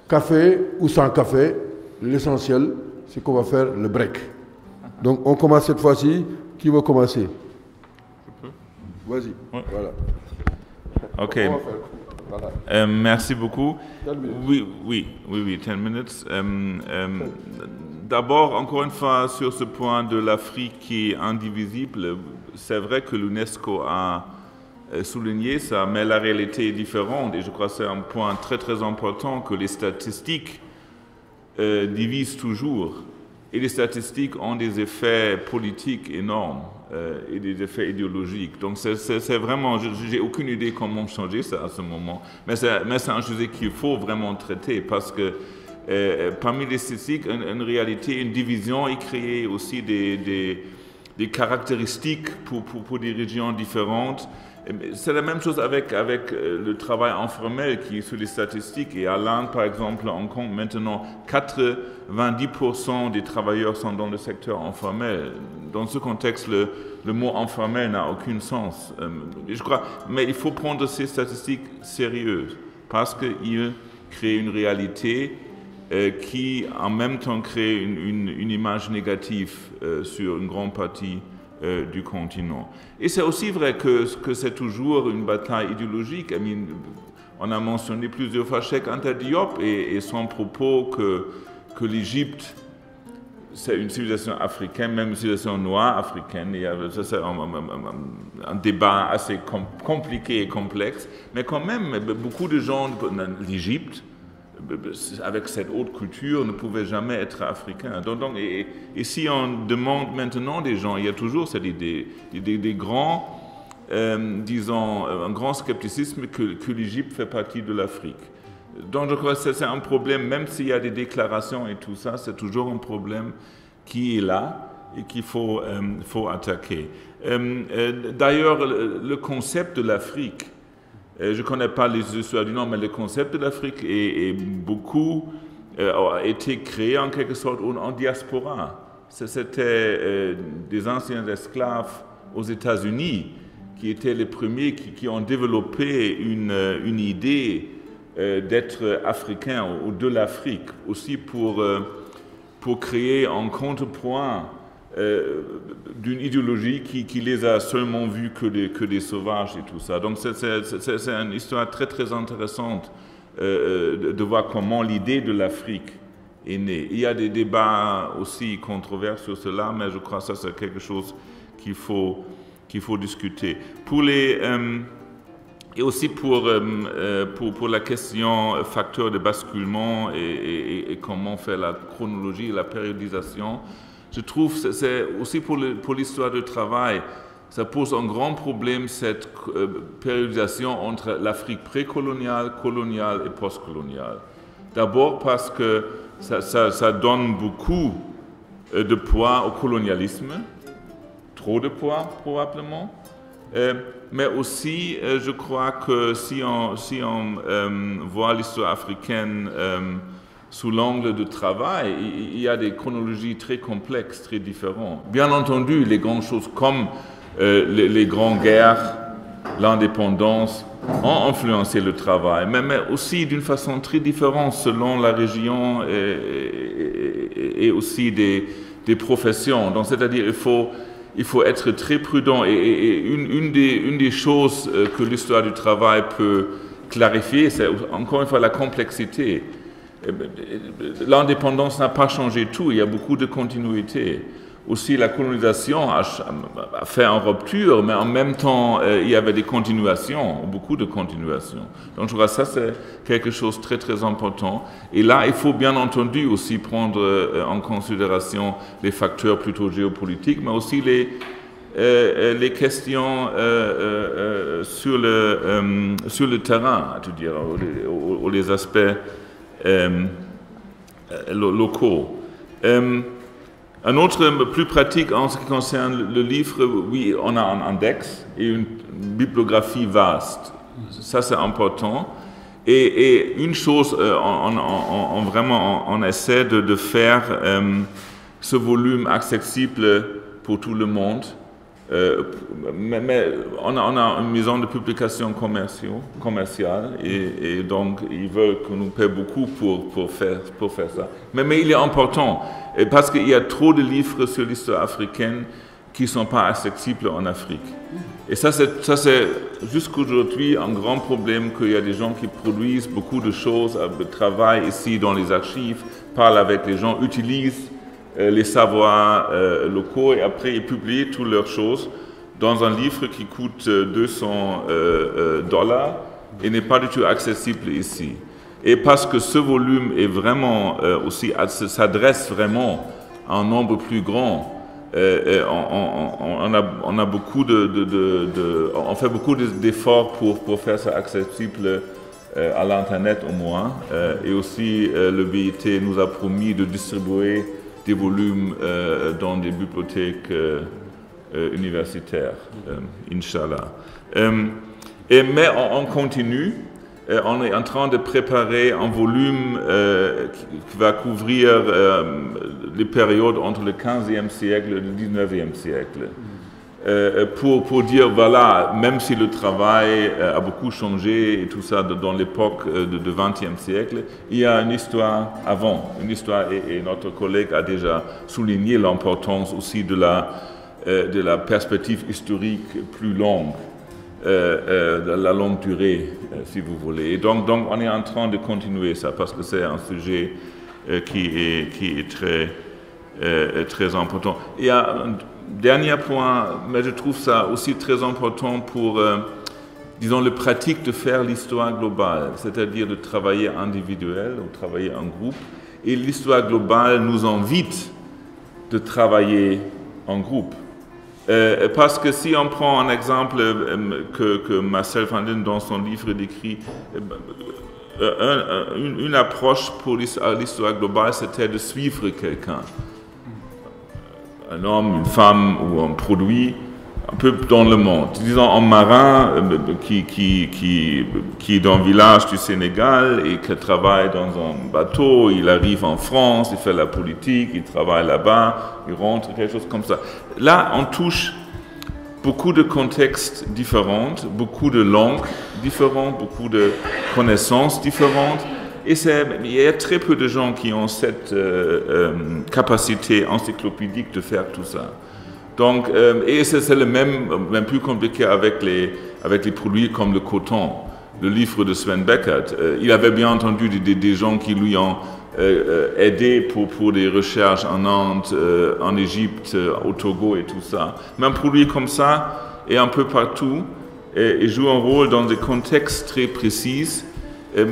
Café ou sans café, l'essentiel, c'est qu'on va faire le break. Donc on commence cette fois-ci. Qui va commencer? Vas-y. Ouais. Voilà. Ok. Voilà. Merci beaucoup. 10 minutes. Oui, 10 minutes. D'abord, encore une fois, sur ce point de l'Afrique qui est indivisible, c'est vrai que l'UNESCO a souligné ça, mais la réalité est différente. Et je crois que c'est un point très très important que les statistiques divisent toujours. Et les statistiques ont des effets politiques énormes et des effets idéologiques. Donc c'est vraiment, je n'ai aucune idée comment changer ça à ce moment. Mais c'est un sujet qu'il faut vraiment traiter parce que parmi les statistiques, en réalité, une division est créée aussi des caractéristiques pour des régions différentes. C'est la même chose avec le travail informel qui est sur les statistiques. Et à l'Inde, par exemple, on compte maintenant 90% des travailleurs sont dans le secteur informel. Dans ce contexte, le mot informel n'a aucun sens. Je crois, mais il faut prendre ces statistiques sérieuses parce qu'ils créent une réalité qui, en même temps, crée une image négative sur une grande partie du continent. Et c'est aussi vrai que c'est toujours une bataille idéologique. On a mentionné plusieurs fois Cheikh Anta Diop et son propos que l'Égypte, c'est une civilisation africaine, même une civilisation noire africaine. Ça, c'est un débat assez compliqué et complexe. Mais quand même, beaucoup de gens de l'Égypte, avec cette haute culture, ne pouvaient jamais être africains. Et si on demande maintenant des gens, il y a toujours cette idée, des grands, disons, un grand scepticisme que l'Égypte fait partie de l'Afrique. Donc je crois que c'est un problème, même s'il y a des déclarations et tout ça, c'est toujours un problème qui est là et qu'il faut attaquer. D'ailleurs, le concept de l'Afrique, je ne connais pas les histoires du Nord, mais le concept de l'Afrique a été créé en quelque sorte en diaspora. C'était des anciens esclaves aux États-Unis qui étaient les premiers qui ont développé une idée d'être africain ou de l'Afrique, aussi pour créer un contrepoint d'une idéologie qui les a seulement vus que des sauvages et tout ça. Donc c'est une histoire très très intéressante de voir comment l'idée de l'Afrique est née. Il y a des débats aussi controversés sur cela, mais je crois que ça c'est quelque chose qu'il faut discuter. Et aussi pour la question facteur de basculement et comment faire la chronologie et la périodisation, je trouve que c'est aussi pour l'histoire du travail, ça pose un grand problème, cette périodisation entre l'Afrique précoloniale, coloniale et postcoloniale. D'abord parce que ça donne beaucoup de poids au colonialisme, trop de poids probablement, mais aussi je crois que si on voit l'histoire africaine sous l'angle du travail, il y a des chronologies très complexes, très différentes. Bien entendu, les grandes choses comme les grandes guerres, l'indépendance, ont influencé le travail, mais aussi d'une façon très différente selon la région et aussi des professions. Donc, c'est-à-dire il faut être très prudent. Et une des choses que l'histoire du travail peut clarifier, c'est encore une fois la complexité. L'indépendance n'a pas changé tout, il y a beaucoup de continuité. Aussi, la colonisation a fait une rupture, mais en même temps, il y avait des continuations, beaucoup de continuations. Donc, je crois que ça, c'est quelque chose de très, très important. Et là, il faut bien entendu aussi prendre en considération les facteurs plutôt géopolitiques, mais aussi les questions sur le terrain, à tout dire, ou les aspects locaux. Un autre plus pratique en ce qui concerne le livre, oui, on a un index et une bibliographie vaste. Ça, c'est important. Et une chose, on essaie de faire ce volume accessible pour tout le monde. Mais on a une maison de publication commerciale et donc ils veulent qu'on nous paie beaucoup pour faire ça. Mais il est important parce qu'il y a trop de livres sur l'histoire africaine qui ne sont pas accessibles en Afrique. Et ça c'est jusqu'aujourd'hui un grand problème qu'il y a des gens qui produisent beaucoup de choses, travaillent ici dans les archives, parlent avec les gens, utilisent les savoirs locaux et après ils publient toutes leurs choses dans un livre qui coûte $200 et n'est pas du tout accessible ici. Et parce que ce volume est vraiment aussi s'adresse vraiment à un nombre plus grand, on a beaucoup on fait beaucoup d'efforts pour faire ça accessible à l'internet au moins et aussi le BIT nous a promis de distribuer des volumes dans des bibliothèques universitaires, Inch'Allah. Mais on continue. On est en train de préparer un volume qui va couvrir les périodes entre le 15e siècle et le 19e siècle. Pour dire, voilà, même si le travail a beaucoup changé et tout ça dans l'époque du XXe siècle, il y a une histoire avant, une histoire, et notre collègue a déjà souligné l'importance aussi de la perspective historique plus longue. De la longue durée, si vous voulez. Et donc, on est en train de continuer ça parce que c'est un sujet qui est très important. Il y a un dernier point, mais je trouve ça aussi très important pour, disons, le pratique de faire l'histoire globale, c'est-à-dire de travailler individuel ou travailler en groupe. Et l'histoire globale nous invite de travailler en groupe. Parce que si on prend un exemple que Marcel van Den dans son livre décrit, une approche pour l'histoire globale, c'était de suivre quelqu'un, un homme, une femme ou un produit, un peu dans le monde. Disons un marin qui est dans un village du Sénégal et qui travaille dans un bateau, il arrive en France, il fait la politique, il travaille là-bas, il rentre, quelque chose comme ça. Là, on touche beaucoup de contextes différents, beaucoup de langues différentes, beaucoup de connaissances différentes. Et il y a très peu de gens qui ont cette capacité encyclopédique de faire tout ça. Donc, et c'est le même plus compliqué avec les produits comme le coton, le livre de Sven Beckert. Il avait bien entendu des gens qui lui ont aidé pour des recherches en Inde, en Égypte, au Togo et tout ça. Mais un produit comme ça est un peu partout et joue un rôle dans des contextes très précis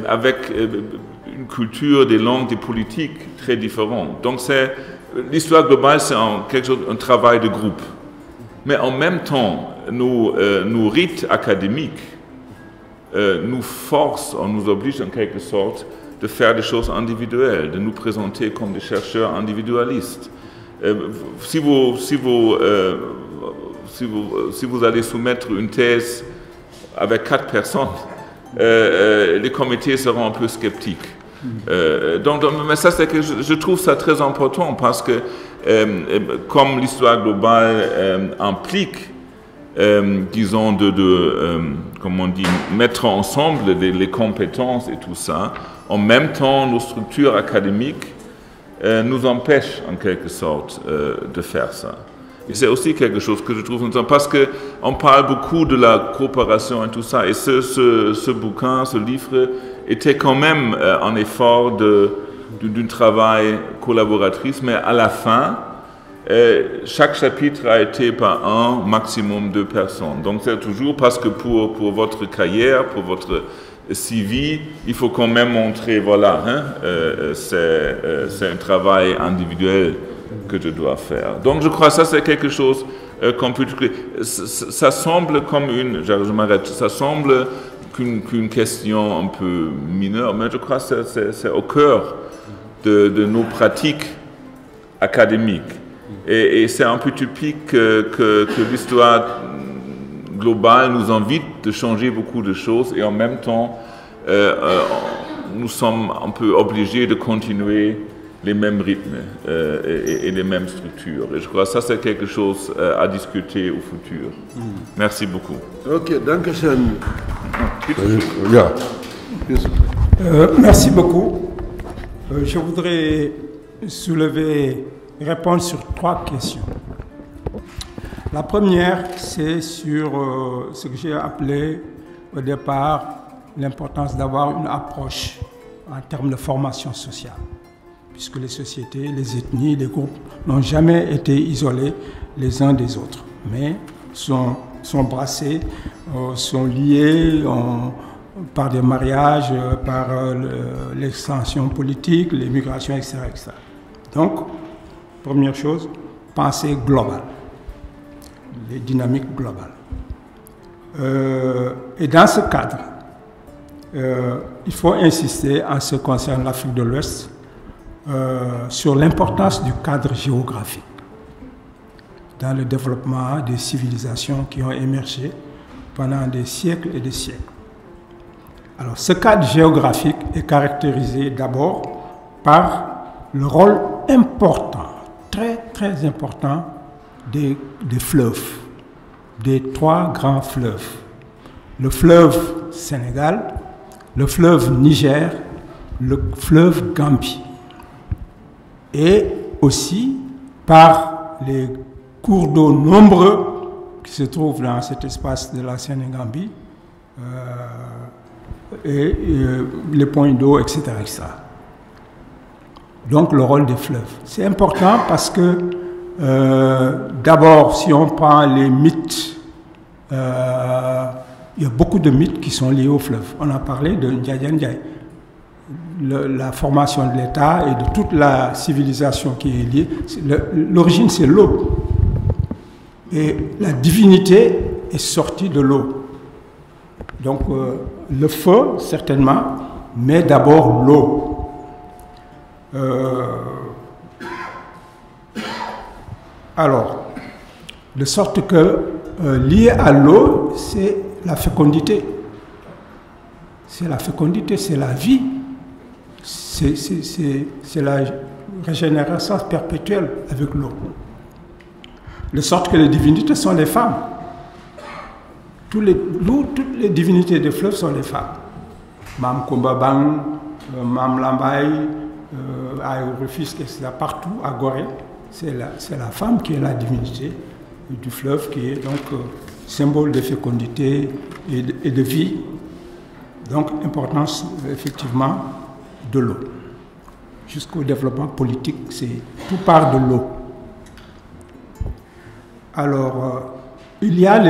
avec une culture, des langues, des politiques très différentes. Donc l'histoire globale, c'est un travail de groupe. Mais en même temps, nos rites académiques nous forcent, on nous oblige en quelque sorte de faire des choses individuelles, de nous présenter comme des chercheurs individualistes. Si vous allez soumettre une thèse avec 4 personnes, les comités seront un peu sceptiques. Mais ça, c'est que je trouve ça très important parce que comme l'histoire globale implique, disons, comment on dit, mettre ensemble les compétences et tout ça, en même temps, nos structures académiques nous empêchent en quelque sorte de faire ça. Et c'est aussi quelque chose que je trouve intéressant parce qu'on parle beaucoup de la coopération et tout ça. Et ce bouquin, ce livre, était quand même un effort d'un travail collaboratrice, mais à la fin, chaque chapitre a été par un, maximum 2 personnes. Donc c'est toujours parce que pour votre carrière, pour votre CV, il faut quand même montrer, voilà, c'est un travail individuel que je dois faire. Donc je crois que ça c'est quelque chose qu'on peut créer. Ça semble comme je m'arrête, ça semble qu'une question un peu mineure, mais je crois que c'est au cœur de nos pratiques académiques. Et c'est un peu typique que l'histoire globale nous invite de changer beaucoup de choses et en même temps, nous sommes un peu obligés de continuer les mêmes rythmes et les mêmes structures. Et je crois que ça, c'est quelque chose à discuter au futur. Merci beaucoup. Ok, danke schön. Merci beaucoup. Je voudrais répondre sur 3 questions. La première, c'est sur ce que j'ai appelé au départ l'importance d'avoir une approche en termes de formation sociale, puisque les sociétés, les ethnies, les groupes n'ont jamais été isolés les uns des autres, mais sont brassés, sont liés par des mariages, par l'extension politique, l'immigration, etc., etc. Donc, première chose, pensée globale, les dynamiques globales. Et dans ce cadre, il faut insister en ce qui concerne l'Afrique de l'Ouest sur l'importance du cadre géographique dans le développement des civilisations qui ont émergé pendant des siècles et des siècles. Alors, ce cadre géographique est caractérisé d'abord par le rôle important, très très important des fleuves, des 3 grands fleuves. Le fleuve Sénégal, le fleuve Niger, le fleuve Gambie. Et aussi par les cours d'eau nombreux qui se trouvent dans cet espace de la Sénégambie, et les points d'eau, etc., etc. Donc le rôle des fleuves. C'est important parce que, d'abord, si on prend les mythes, il y a beaucoup de mythes qui sont liés aux fleuves. On a parlé de Ndiaye Ndiaye, la formation de l'État et de toute la civilisation qui est liée. L'origine, c'est l'eau. Et la divinité est sortie de l'eau. Donc, le feu, certainement, mais d'abord l'eau. Alors, de sorte que, lié à l'eau, c'est la fécondité. C'est la fécondité, c'est la vie. C'est la régénérescence perpétuelle avec l'eau. De sorte que les divinités sont les femmes. Toutes les divinités des fleuves sont les femmes. Mam Kombabang, Mam Lambaye, à Rufisque, etc. Partout, à Gorée, c'est la femme qui est la divinité du fleuve, qui est donc symbole de fécondité et de vie. Donc, importance, effectivement, de l'eau. Jusqu'au développement politique, tout part de l'eau. Alors, il y a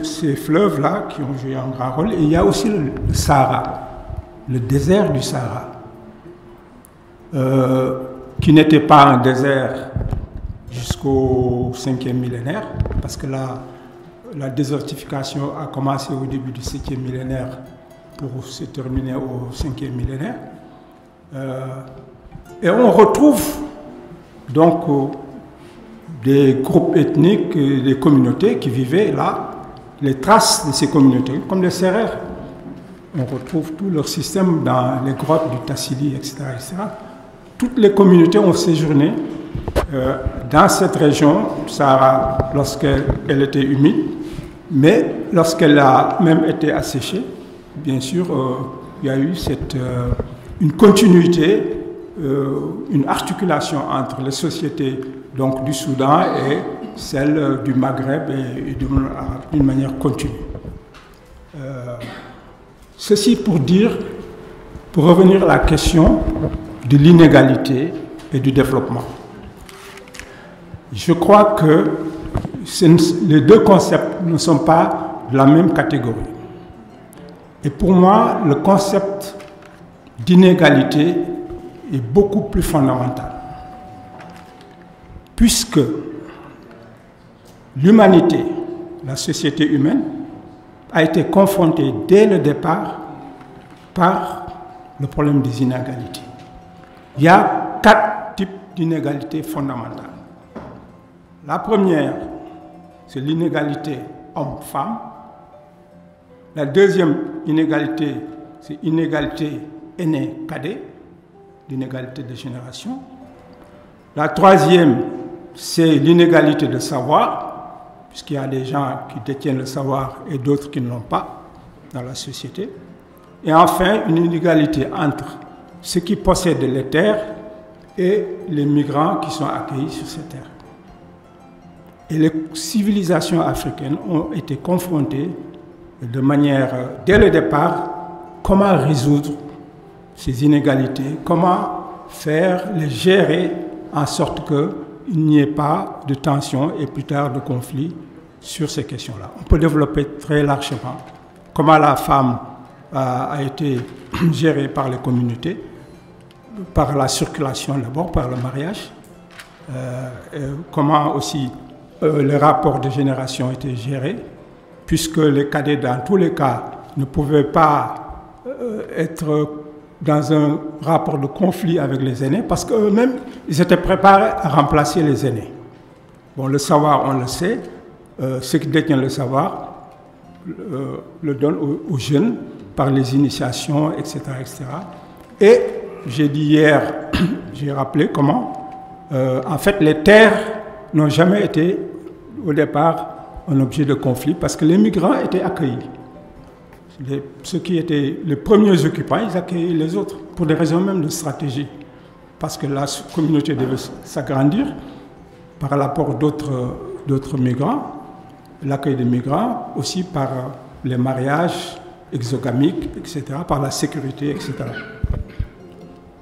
ces fleuves-là qui ont joué un grand rôle, et il y a aussi le Sahara, le désert du Sahara, qui n'était pas un désert jusqu'au 5e millénaire, parce que la désertification a commencé au début du 7e millénaire pour se terminer au 5e millénaire. Et on retrouve donc des groupes ethniques, des communautés qui vivaient là, les traces de ces communautés, comme les Sérères. On retrouve tout leur système dans les grottes du Tassili, etc., etc. Toutes les communautés ont séjourné dans cette région, Sahara, lorsqu'elle était humide, mais lorsqu'elle a même été asséchée, bien sûr, il y a eu une continuité, une articulation entre les sociétés donc, du Soudan et celles du Maghreb et d'une manière continue. Ceci pour revenir à la question de l'inégalité et du développement. Je crois que les deux concepts ne sont pas de la même catégorie. Et pour moi, le concept d'inégalité est beaucoup plus fondamental. Puisque l'humanité, la société humaine, a été confrontée dès le départ par le problème des inégalités. Il y a 4 types d'inégalités fondamentales. La première, c'est l'inégalité homme-femme. La deuxième inégalité, c'est l'inégalité aîné-cadet, l'inégalité de génération. La troisième, c'est l'inégalité de savoir, puisqu'il y a des gens qui détiennent le savoir et d'autres qui ne l'ont pas dans la société. Et enfin, une inégalité entre ceux qui possèdent les terres et les migrants qui sont accueillis sur ces terres. Et les civilisations africaines ont été confrontées de manière, dès le départ, comment résoudre ces inégalités, comment faire, les gérer en sorte qu'il n'y ait pas de tension et plus tard de conflit sur ces questions-là. On peut développer très largement comment la femme a été gérée par les communautés, par la circulation d'abord, par le mariage, comment aussi les rapports de génération étaient gérés, puisque les cadets, dans tous les cas, ne pouvaient pas être dans un rapport de conflit avec les aînés, parce qu'eux-mêmes, ils étaient préparés à remplacer les aînés. Bon, le savoir, on le sait, ceux qui détiennent le savoir le donnent aux jeunes par les initiations, etc. etc. Et j'ai dit hier, j'ai rappelé comment, en fait, les terres n'ont jamais été, au départ, un objet de conflit, parce que les migrants étaient accueillis. Ceux qui étaient les premiers occupants, ils accueillaient les autres, pour des raisons même de stratégie. Parce que la communauté devait s'agrandir par l'apport d'autres migrants, l'accueil des migrants, aussi par les mariages exogamiques, etc., par la sécurité, etc.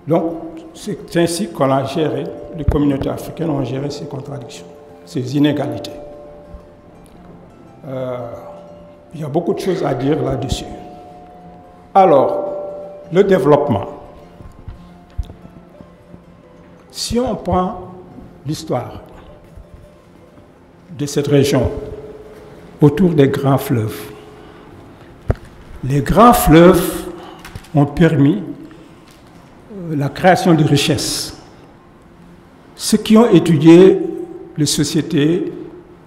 Donc, c'est ainsi qu'on a géré, les communautés africaines ont géré ces contradictions, ces inégalités. Il y a beaucoup de choses à dire là-dessus. Alors, le développement. Si on prend l'histoire de cette région autour des grands fleuves, les grands fleuves ont permis la création de richesses. Ceux qui ont étudié les sociétés,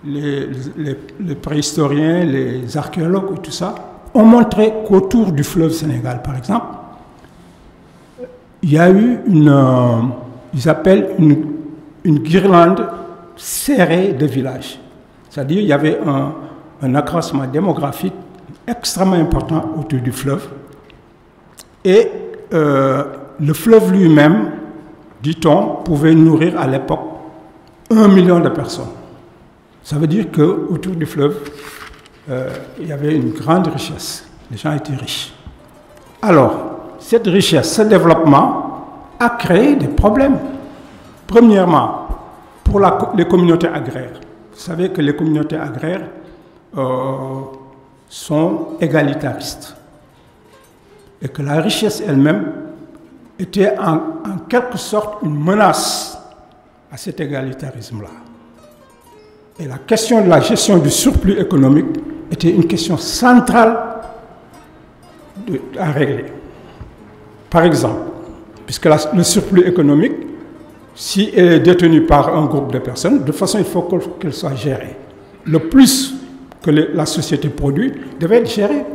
les préhistoriens, les archéologues et tout ça, ont montré qu'autour du fleuve Sénégal, par exemple, il y a eu ils appellent une guirlande serrée de villages. C'est-à-dire qu'il y avait un accroissement démographique extrêmement important autour du fleuve. Et le fleuve lui-même, dit-on, pouvait nourrir à l'époque 1 million de personnes. Ça veut dire qu'autour du fleuve, il y avait une grande richesse. Les gens étaient riches. Alors, cette richesse, ce développement a créé des problèmes. Premièrement, pour les communautés agraires. Vous savez que les communautés agraires sont égalitaristes. Et que la richesse elle-même était en quelque sorte une menace à cet égalitarisme-là. Et la question de la gestion du surplus économique était une question centrale à régler. Par exemple, puisque le surplus économique, si elle est détenue par un groupe de personnes, de toute façon, il faut qu'elle soit gérée. Le plus que la société produit devait être géré.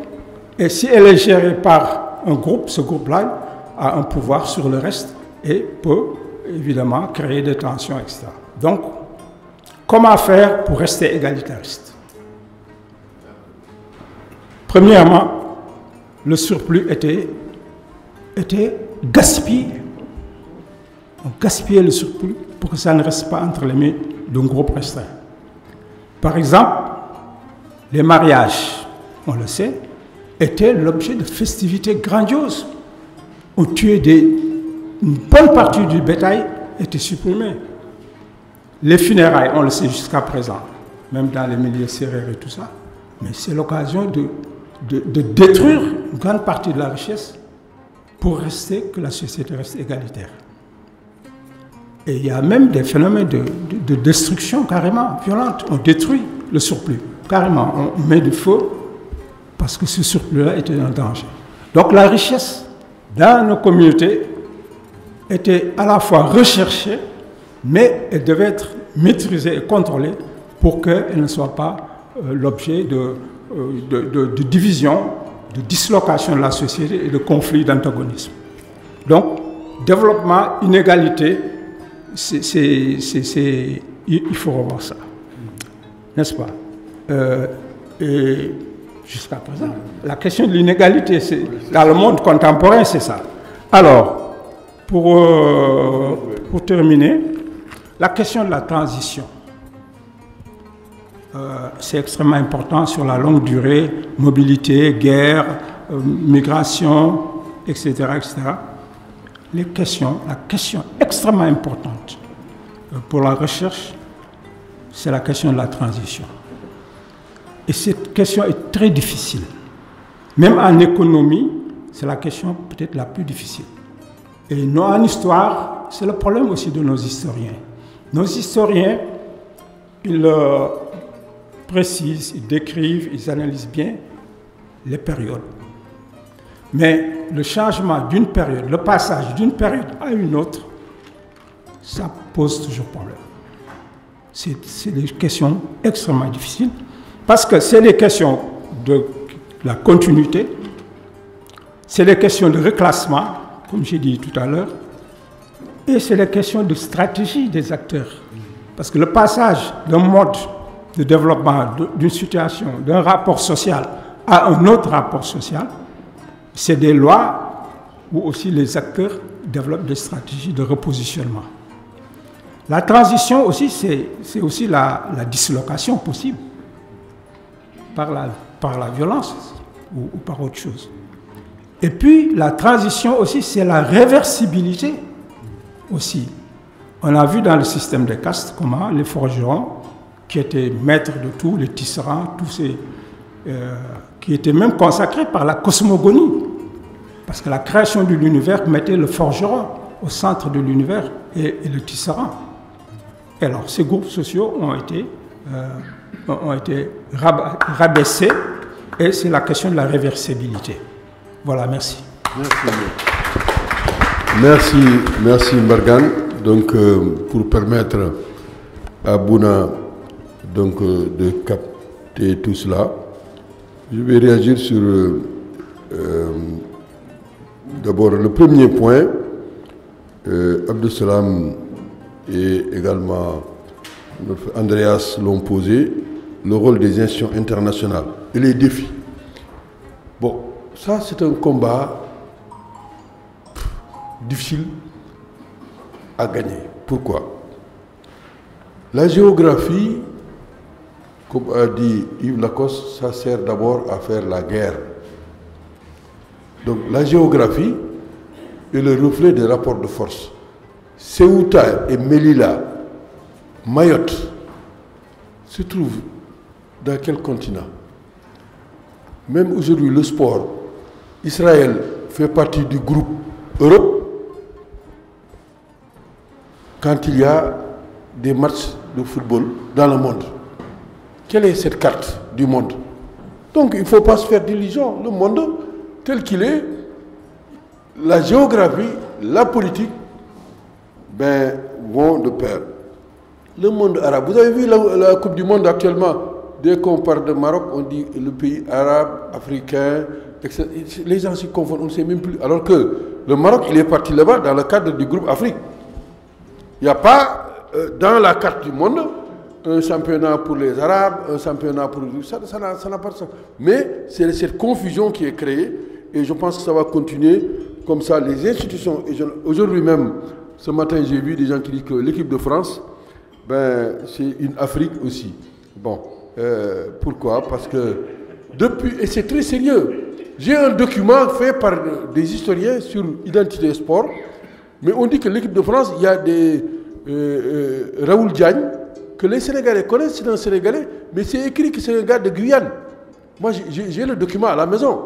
Et si elle est gérée par un groupe, ce groupe-là a un pouvoir sur le reste et peut évidemment créer des tensions, etc. Donc, comment faire pour rester égalitariste? Premièrement, le surplus était gaspillé. On gaspillait le surplus pour que ça ne reste pas entre les mains d'un groupe restreint. Par exemple, les mariages, on le sait, étaient l'objet de festivités grandioses. On tuait une bonne partie du bétail était supprimée. Les funérailles, on le sait jusqu'à présent, même dans les milieux sérères et tout ça, mais c'est l'occasion de détruire une grande partie de la richesse pour que la société reste égalitaire. Et il y a même des phénomènes de destruction carrément violente. On détruit le surplus. Carrément, on met du feu parce que ce surplus-là était un danger. Donc la richesse dans nos communautés était à la fois recherchée, mais elle devait être maîtrisée et contrôlée pour qu'elle ne soit pas l'objet de division, de dislocation de la société et de conflits d'antagonisme. Donc, développement, inégalité, il faut revoir ça. N'est-ce pas? Et jusqu'à présent, la question de l'inégalité, dans le monde contemporain, c'est ça. Alors, pour terminer, la question de la transition. C'est extrêmement important sur la longue durée, mobilité, guerre, migration, etc., etc. La question extrêmement importante pour la recherche, c'est la question de la transition. Et cette question est très difficile. Même en économie, c'est la question peut-être la plus difficile. Et nous, en histoire, c'est le problème aussi de nos historiens. Nos historiens, ils précisent, ils décrivent, ils analysent bien les périodes. Mais le changement d'une période, le passage d'une période à une autre, ça pose toujours problème. C'est des questions extrêmement difficiles parce que c'est des questions de la continuité, c'est des questions de reclassement, comme j'ai dit tout à l'heure, et c'est des questions de stratégie des acteurs. Parce que le passage d'un mode de développement, d'une situation, d'un rapport social à un autre rapport social, c'est des lois où aussi les acteurs développent des stratégies de repositionnement. La transition aussi, c'est aussi la dislocation possible par la violence ou par autre chose. Et puis la transition aussi, c'est la réversibilité aussi. On a vu dans le système des castes comment les forgerons, qui étaient maîtres de tout, les tisserands, tous ces, qui étaient même consacrés par la cosmogonie. Parce que la création de l'univers mettait le forgeron au centre de l'univers et le tisserand. Et alors, ces groupes sociaux ont été rabaissés et c'est la question de la réversibilité. Voilà, merci. Merci Mbargane. Donc, pour permettre à Bouna de capter tout cela, je vais réagir sur d'abord le premier point. Abdou Salam et également notre Andreas l'ont posé, le rôle des institutions internationales et les défis. Bon, ça c'est un combat difficile à gagner. Pourquoi? La géographie, comme a dit Yves Lacoste, ça sert d'abord à faire la guerre. Donc la géographie est le reflet des rapports de force. Ceuta et Melilla, Mayotte, se trouvent dans quel continent? Même aujourd'hui, le sport, Israël fait partie du groupe Europe quand il y a des matchs de football dans le monde. Quelle est cette carte du monde? Donc il ne faut pas se faire d'illusions. Le monde tel qu'il est, la géographie, la politique, vont de pair. Le monde arabe, vous avez vu la Coupe du Monde actuellement, dès qu'on parle de Maroc, on dit le pays arabe, africain, etc. Les gens s'y confondent, on ne sait même plus. Alors que le Maroc, il est parti là-bas dans le cadre du groupe Afrique. Il n'y a pas dans la carte du monde un championnat pour les Arabes, un championnat pour... Ça n'a pas de sens. Mais c'est cette confusion qui est créée et je pense que ça va continuer comme ça. Les institutions, aujourd'hui même, ce matin j'ai vu des gens qui disent que l'équipe de France, c'est une Afrique aussi. Bon, pourquoi? Parce que depuis, et c'est très sérieux, j'ai un document fait par des historiens sur identité et sport, mais on dit que l'équipe de France, il y a des Raoul Diagne, que les Sénégalais connaissent, c'est un Sénégalais, mais c'est écrit que c'est un gars de Guyane. Moi, j'ai le document à la maison.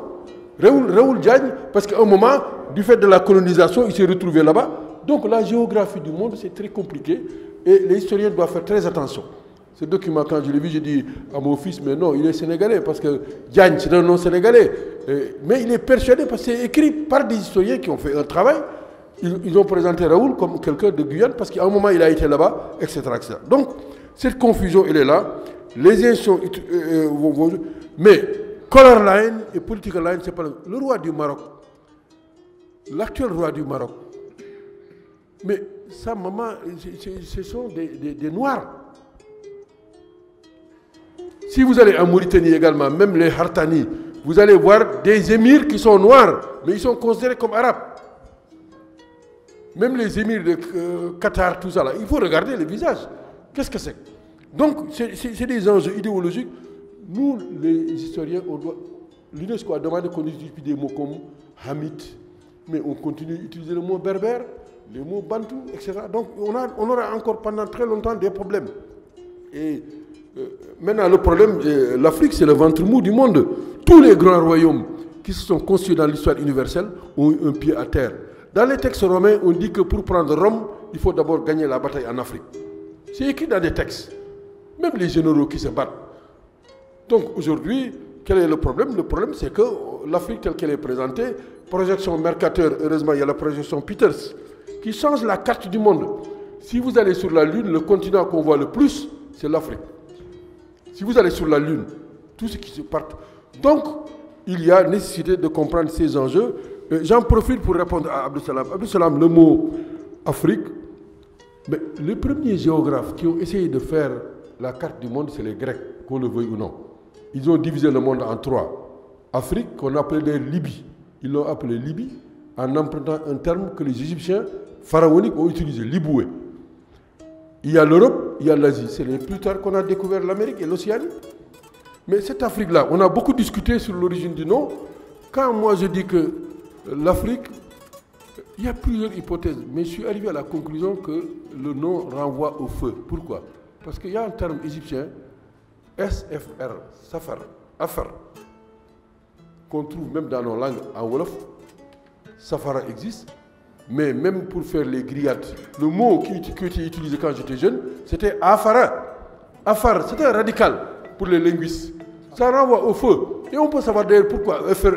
Raoul Diagne, parce qu'à un moment, du fait de la colonisation, il s'est retrouvé là-bas. Donc la géographie du monde, c'est très compliqué et les historiens doivent faire très attention. Ce document, quand je l'ai vu, j'ai dit à mon fils, mais non, il est sénégalais, parce que Diagne, c'est un nom sénégalais. Mais il est persuadé, parce que c'est écrit par des historiens qui ont fait un travail. Ils ont présenté Raoul comme quelqu'un de Guyane, parce qu'à un moment, il a été là-bas, etc., etc. Donc, cette confusion, elle est là. Les institutions vont... Mais color line et political line, c'est pas le roi du Maroc. L'actuel roi du Maroc. Mais sa maman, ce sont des Noirs. Si vous allez en Mauritanie également, même les Hartani, vous allez voir des émirs qui sont noirs, mais ils sont considérés comme arabes. Même les émirs de Qatar, tout ça là, il faut regarder le visage. Qu'est-ce que c'est? Donc, c'est des enjeux idéologiques. Nous, les historiens, l'UNESCO a demandé qu'on utilise des mots comme Hamid, mais on continue d'utiliser le mot berbère, les mots bantou, etc. Donc, on aura encore pendant très longtemps des problèmes. Et maintenant, le problème, l'Afrique, c'est le ventre mou du monde. Tous les grands royaumes qui se sont construits dans l'histoire universelle ont eu un pied à terre. Dans les textes romains, on dit que pour prendre Rome, il faut d'abord gagner la bataille en Afrique. C'est écrit dans des textes. Même les généraux qui se battent. Donc aujourd'hui, quel est le problème? Le problème, c'est que l'Afrique telle qu'elle est présentée, projection Mercateur, heureusement, il y a la projection Peters, qui change la carte du monde. Si vous allez sur la Lune, le continent qu'on voit le plus, c'est l'Afrique. Si vous allez sur la Lune, tout ce qui se part. Donc, il y a nécessité de comprendre ces enjeux. J'en profite pour répondre à Abdou Salam. Abdou Salam, le mot Afrique, mais les premiers géographes qui ont essayé de faire la carte du monde, c'est les Grecs, qu'on le veuille ou non. Ils ont divisé le monde en trois. Afrique, qu'on appelait Libye. Ils l'ont appelé Libye en empruntant un terme que les Égyptiens pharaoniques ont utilisé, Liboué. Il y a l'Europe, il y a l'Asie. C'est plus tard qu'on a découvert l'Amérique et l'Océanie. Mais cette Afrique-là, on a beaucoup discuté sur l'origine du nom. Quand moi je dis que l'Afrique, il y a plusieurs hypothèses, mais je suis arrivé à la conclusion que le nom renvoie au feu. Pourquoi? Parce qu'il y a un terme égyptien, SFR, Safar, Afar, qu'on trouve même dans nos langues en Wolof. Safara existe, mais même pour faire les grillades, le mot qui était utilisé quand j'étais jeune, c'était Afara. Afar, c'était un radical pour les linguistes. Ça renvoie au feu. Et on peut savoir d'ailleurs pourquoi FR,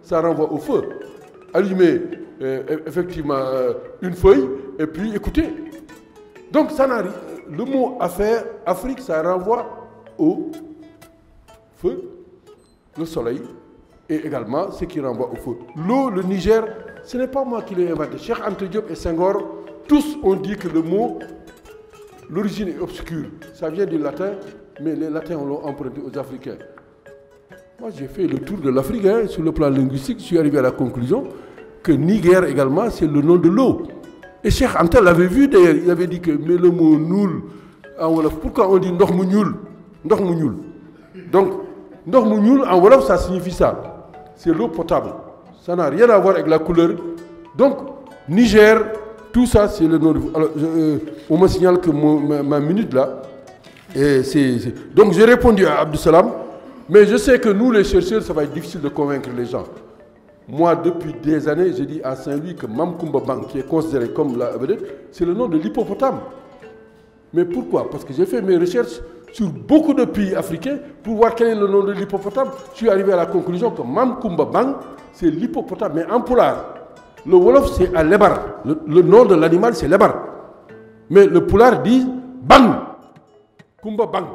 ça renvoie au feu. Allumer effectivement une feuille et puis écouter. Donc ça n'a rien. Le mot affaire, Afrique, ça renvoie au feu, le soleil, et également ce qui renvoie au feu. L'eau, le Niger, ce n'est pas moi qui l'ai inventé. Cheikh Anta Diop et Senghor, tous ont dit que le mot, l'origine est obscure. Ça vient du latin, mais les latins l'ont emprunté aux Africains. Moi, j'ai fait le tour de l'Afrique, hein, sur le plan linguistique, je suis arrivé à la conclusion que Niger également, c'est le nom de l'eau. Et Cheikh Anta l'avait vu d'ailleurs, il avait dit que, mais le mot noul, en Wolof, pourquoi on dit Ndokh mu ñuul? Ndokh mu ñuul. Donc, Ndokh mu ñuul, en Wolof, ça signifie ça. C'est l'eau potable. Ça n'a rien à voir avec la couleur. Donc, Niger, tout ça, c'est le nom de... Alors, on me signale que ma minute là, donc j'ai répondu à Abdou Salam, mais je sais que nous, les chercheurs, ça va être difficile de convaincre les gens. Moi, depuis des années, j'ai dit à Saint-Louis que Mamkoumba Bang, qui est considéré comme la vedette, c'est le nom de l'hippopotame. Mais pourquoi? Parce que j'ai fait mes recherches sur beaucoup de pays africains pour voir quel est le nom de l'hippopotame. Je suis arrivé à la conclusion que Mamkoumba Bang, c'est l'hippopotame, mais en poulard. Le Wolof, c'est à Lebar. Le nom de l'animal, c'est Lebar. Mais le poulard dit Bang. Kumba Bang.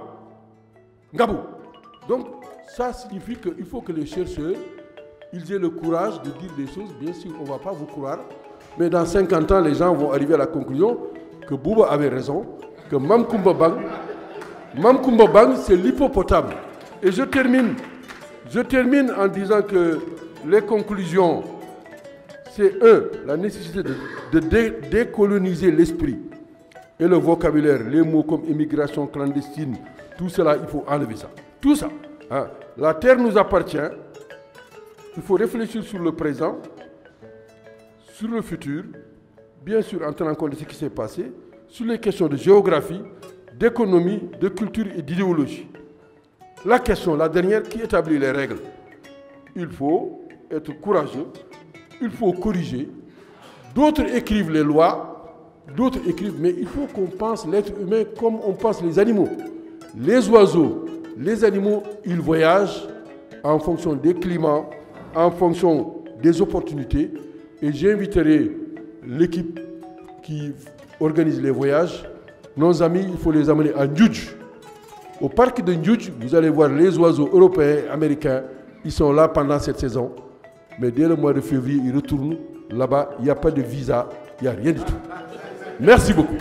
Ngabou. Donc, ça signifie qu'il faut que les chercheurs, ils aient le courage de dire des choses. Bien sûr, on ne va pas vous croire. Mais dans 50 ans, les gens vont arriver à la conclusion que Bouba avait raison, que Mamkoumba Bang, c'est l'hippopotame. Et je termine en disant que les conclusions, c'est la nécessité de décoloniser l'esprit et le vocabulaire, les mots comme immigration clandestine, tout cela, il faut enlever ça. Tout ça. Hein. La terre nous appartient. Il faut réfléchir sur le présent, sur le futur, bien sûr en tenant compte de ce qui s'est passé, sur les questions de géographie, d'économie, de culture et d'idéologie. La question, la dernière, qui établit les règles? Il faut être courageux, il faut corriger. D'autres écrivent les lois, d'autres écrivent, mais il faut qu'on pense l'être humain comme on pense les animaux. Les oiseaux, les animaux, ils voyagent en fonction des climats, en fonction des opportunités. Et j'inviterai l'équipe qui organise les voyages. Nos amis, il faut les amener à Ndjoudj. Au parc de Ndjoudj, vous allez voir les oiseaux européens, américains. Ils sont là pendant cette saison. Mais dès le mois de février, ils retournent. Là-bas, il n'y a pas de visa, il n'y a rien du tout. Merci beaucoup.